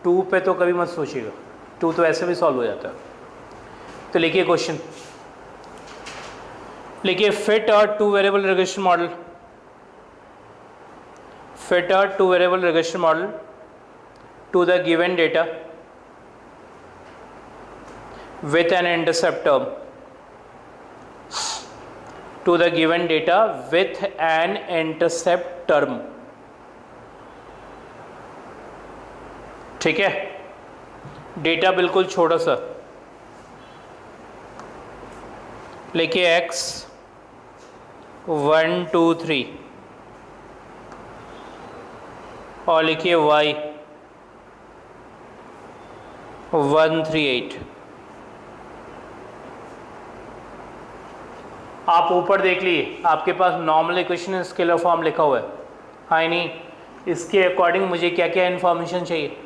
Speaker 1: 2 पे तो कभी मत सोचिएगा, 2 तो ऐसे भी सॉल्व हो जाता है। तो लिखिए क्वेश्चन, लिखिए fit a 2 variable regression model, fit a 2 variable regression model to the given data with an intercept term, to the given data with an intercept term, ठीक है। डेटा बिल्कुल छोटा सा, लिखिए x 1 2 3 और लिखिए y 1 3 8। आप ऊपर देख लीजिए, आपके पास नॉर्मल इक्वेशन स्केलर फॉर्म लिखा हुआ है, हाँ नहीं। इसके अकॉर्डिंग मुझे क्या क्या इन्फॉर्मेशन चाहिए,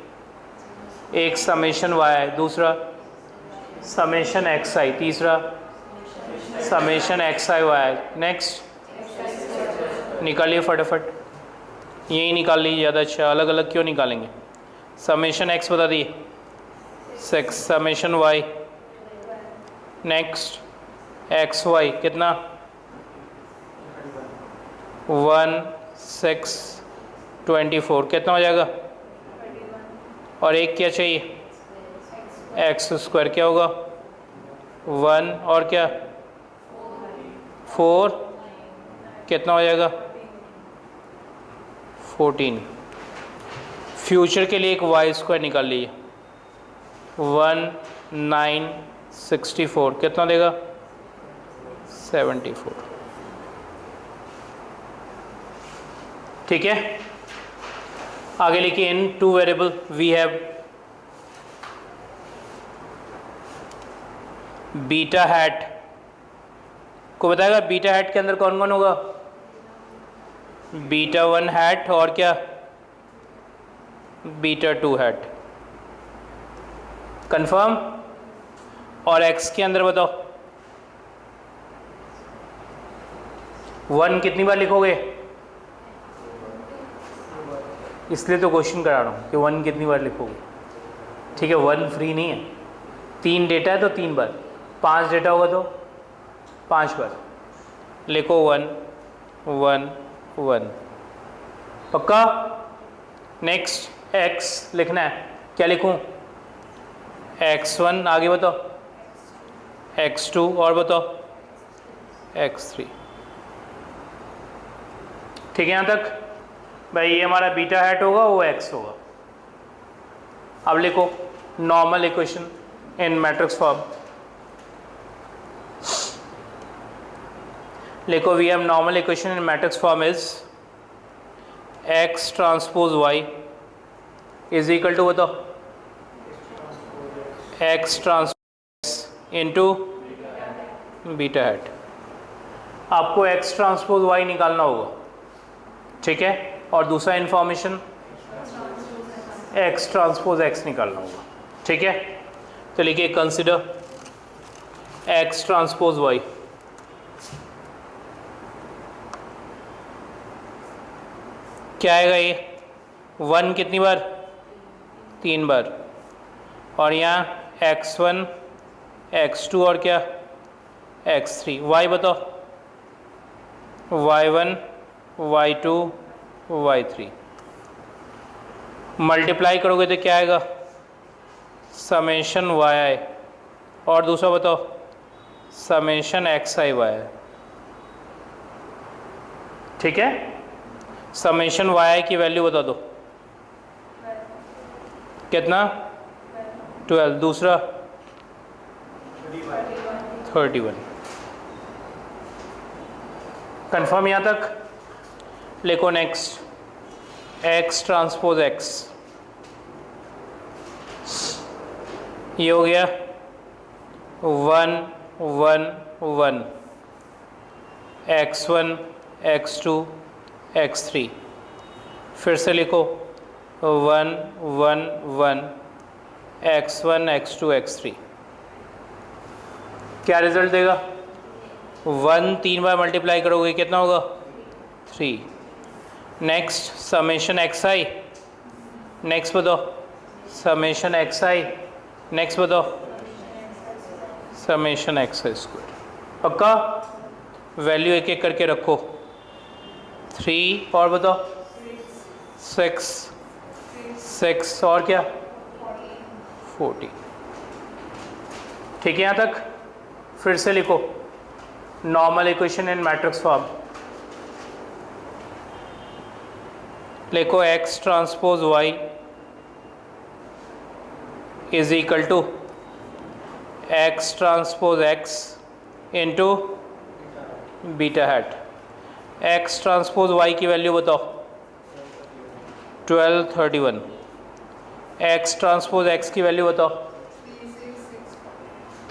Speaker 1: एक समेशन वाई, दूसरा समेशन एक्स आई, तीसरा summation x i Y. Next निकालिए फटाफट, यही निकाल लीजिए ज़्यादा अच्छा, अलग अलग क्यों निकालेंगे। समेशन एक्स बता दिए, summation Y, next X Y कितना 1 6 24 कितना हो जाएगा, और एक क्या चाहिए एक्स स्क्वायर, क्या होगा 1 और क्या 4 कितना हो जाएगा 14। फ्यूचर के लिए एक वाई स्क्वायर निकाल लीजिए, 1 9 64 कितना देगा 74, ठीक है। आगे लिखिए in 2 variable we have beta hat, को बताएगा बीटा हैट के अंदर कौन कौन होगा, बीटा 1 हैट और क्या बीटा 2 हैट, कंफर्म। और एक्स के अंदर बताओ 1 कितनी बार लिखोगे, इसलिए तो क्वेश्चन करा रहा हूँ कि 1 कितनी बार लिखोगे, ठीक है। 1 फ्री नहीं है, 3 डेटा है तो 3 बार, 5 डेटा होगा तो 5 बार लिखो 1 1 1, पक्का। नेक्स्ट x लिखना है, क्या लिखूँ x1, आगे बताओ x2 और बताओ x3, ठीक है। यहाँ तक भाई ये हमारा बीटा हैट होगा, वो x होगा। अब लिखो normal equation in matrix form, लिखो we have normal equation in matrix form is x transpose Y is equal to बताओ x transpose into beta hat. आपको एक्स ट्रांसपोज वाई निकालना होगा, ठीक है, और दूसरा इंफॉर्मेशन एक्स ट्रांसपोज एक्स निकालना होगा, ठीक है। तो लिखिए कंसिडर एक्स ट्रांसपोज वाई। क्या आएगा ये 1 कितनी बार 3 बार, और यहाँ x1 x2 और क्या x3, y बताओ y1 y2 y3 मल्टीप्लाई करोगे तो क्या आएगा समेशन yi, और दूसरा बताओ समेशन xi yi, ठीक है। समेशन yi की वैल्यू बता दो कितना 12, दूसरा 31। कंफर्म यहाँ तक। लिखो नेक्स्ट एक्स ट्रांसपोज एक्स, ये हो गया 1 1 1 x1 x2 x3, फिर से लिखो 1 1 1 x1 x2 x3। क्या रिजल्ट देगा 1 3 बार मल्टीप्लाई करोगे कितना होगा 3। नेक्स्ट समेशन xi, नेक्स्ट बताओ समेशन xi, नेक्स्ट बताओ समेशन xi स्क्वायर। पक्का वैल्यू एक एक करके रखो 3 और बताओ 6 6 और क्या 40, ठीक है यहाँ तक। फिर से लिखो normal equation in matrix form, लिखो x transpose Y is equal to x transpose x into beta hat. X transpose y की वैल्यू बताओ 1231, एक्स ट्रांसपोज एक्स की वैल्यू बताओ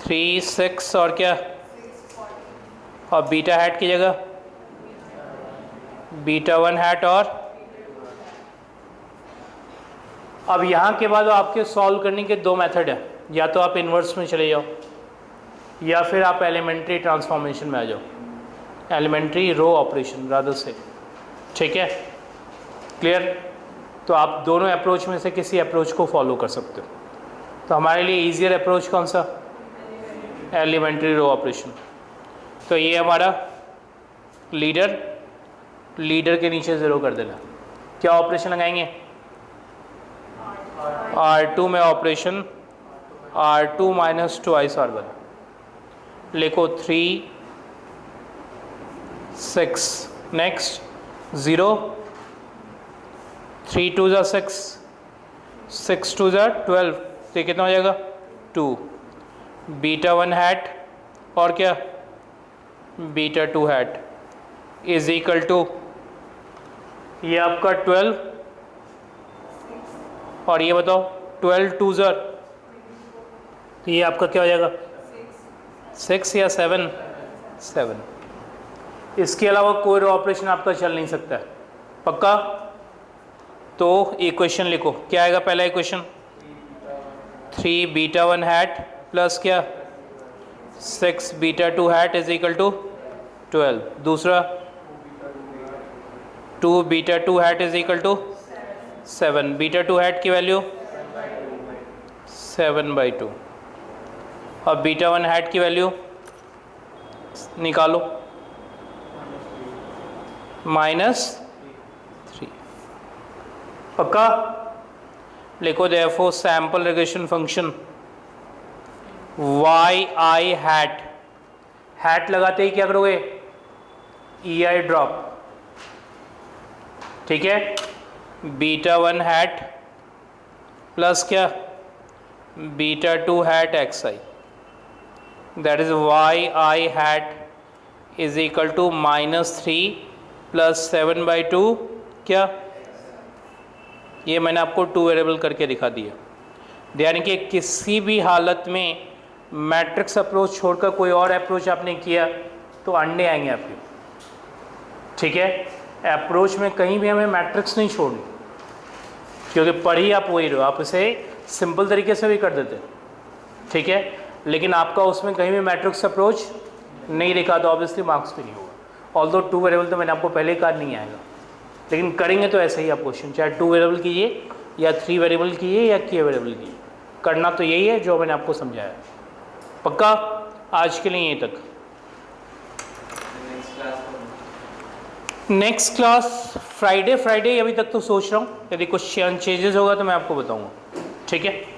Speaker 1: 3 6 और क्या, और बीटा हैट की जगह बीटा 1 हैट। और अब यहाँ के बाद आपके सॉल्व करने के दो मेथड हैं, या तो आप इन्वर्स में चले जाओ या फिर आप एलिमेंट्री ट्रांसफॉर्मेशन में आ जाओ, एलिमेंट्री रो ऑपरेशन रादर से, ठीक है क्लियर। तो आप दोनों अप्रोच में से किसी अप्रोच को फॉलो कर सकते हो। तो हमारे लिए ईजियर अप्रोच कौन सा एलिमेंट्री रो ऑपरेशन। तो ये हमारा लीडर के नीचे ज़ीरो कर देना। क्या ऑपरेशन लगाएंगे R2 में operation R2 minus twice R1, लिखो 3 6 नेक्स्ट 0 3 2 ज़ा 6 6 2 ज़ा 12, तो ये कितना हो जाएगा 2, बीटा 1 हैट और क्या beta 2 hat is equal to ये आपका 12, और ये बताओ 12 2 ज़ा, तो ये आपका क्या हो जाएगा 6 या 7 7। इसके अलावा कोई ऑपरेशन आपका चल नहीं सकता है, पक्का। तो इक्वेशन लिखो, क्या आएगा पहला इक्वेशन 3 बीटा 1 हैट प्लस क्या 6 beta 2 hat is equal to 12, दूसरा 2 beta 2 hat is equal to 7, beta 2 hat की वैल्यू 7/2, और बीटा 1 हैट की वैल्यू निकालो -3, पक्का। लिखो therefore sample regression function yi hat लगाते ही क्या करोगे ei ड्रॉप, ठीक है, बीटा 1 हैट प्लस क्या beta 2 hat xi, that is yi hat is equal to -3 + 7/2 क्या, ये मैंने आपको 2 वेरिएबल करके दिखा दिया। यानी कि किसी भी हालत में मैट्रिक्स अप्रोच छोड़कर कोई और अप्रोच आपने किया तो अंडे आएंगे आपके, ठीक है। अप्रोच में कहीं भी हमें मैट्रिक्स नहीं छोड़नी, क्योंकि पढ़ ही आप वही रहे हो, आप इसे सिंपल तरीके से भी कर देते, ठीक है, लेकिन आपका उसमें कहीं भी मैट्रिक्स अप्रोच नहीं लिखा तो ऑब्वियसली मार्क्स भी नहीं होगा। ऑल्दो 2 वेरिएबल तो मैंने आपको पहले ही कहा नहीं आएगा, लेकिन करेंगे तो ऐसे ही आप क्वेश्चन, चाहे 2 वेरिएबल कीजिए या 3 वेरिएबल कीजिए या k वेरिएबल कीजिए, करना तो यही है जो मैंने आपको समझाया। पक्का? आज के लिए यहीं तक। नेक्स्ट क्लास फ्राइडे अभी तक तो सोच रहा हूँ, यदि कुछ चेंजेस होगा तो मैं आपको बताऊँगा, ठीक है।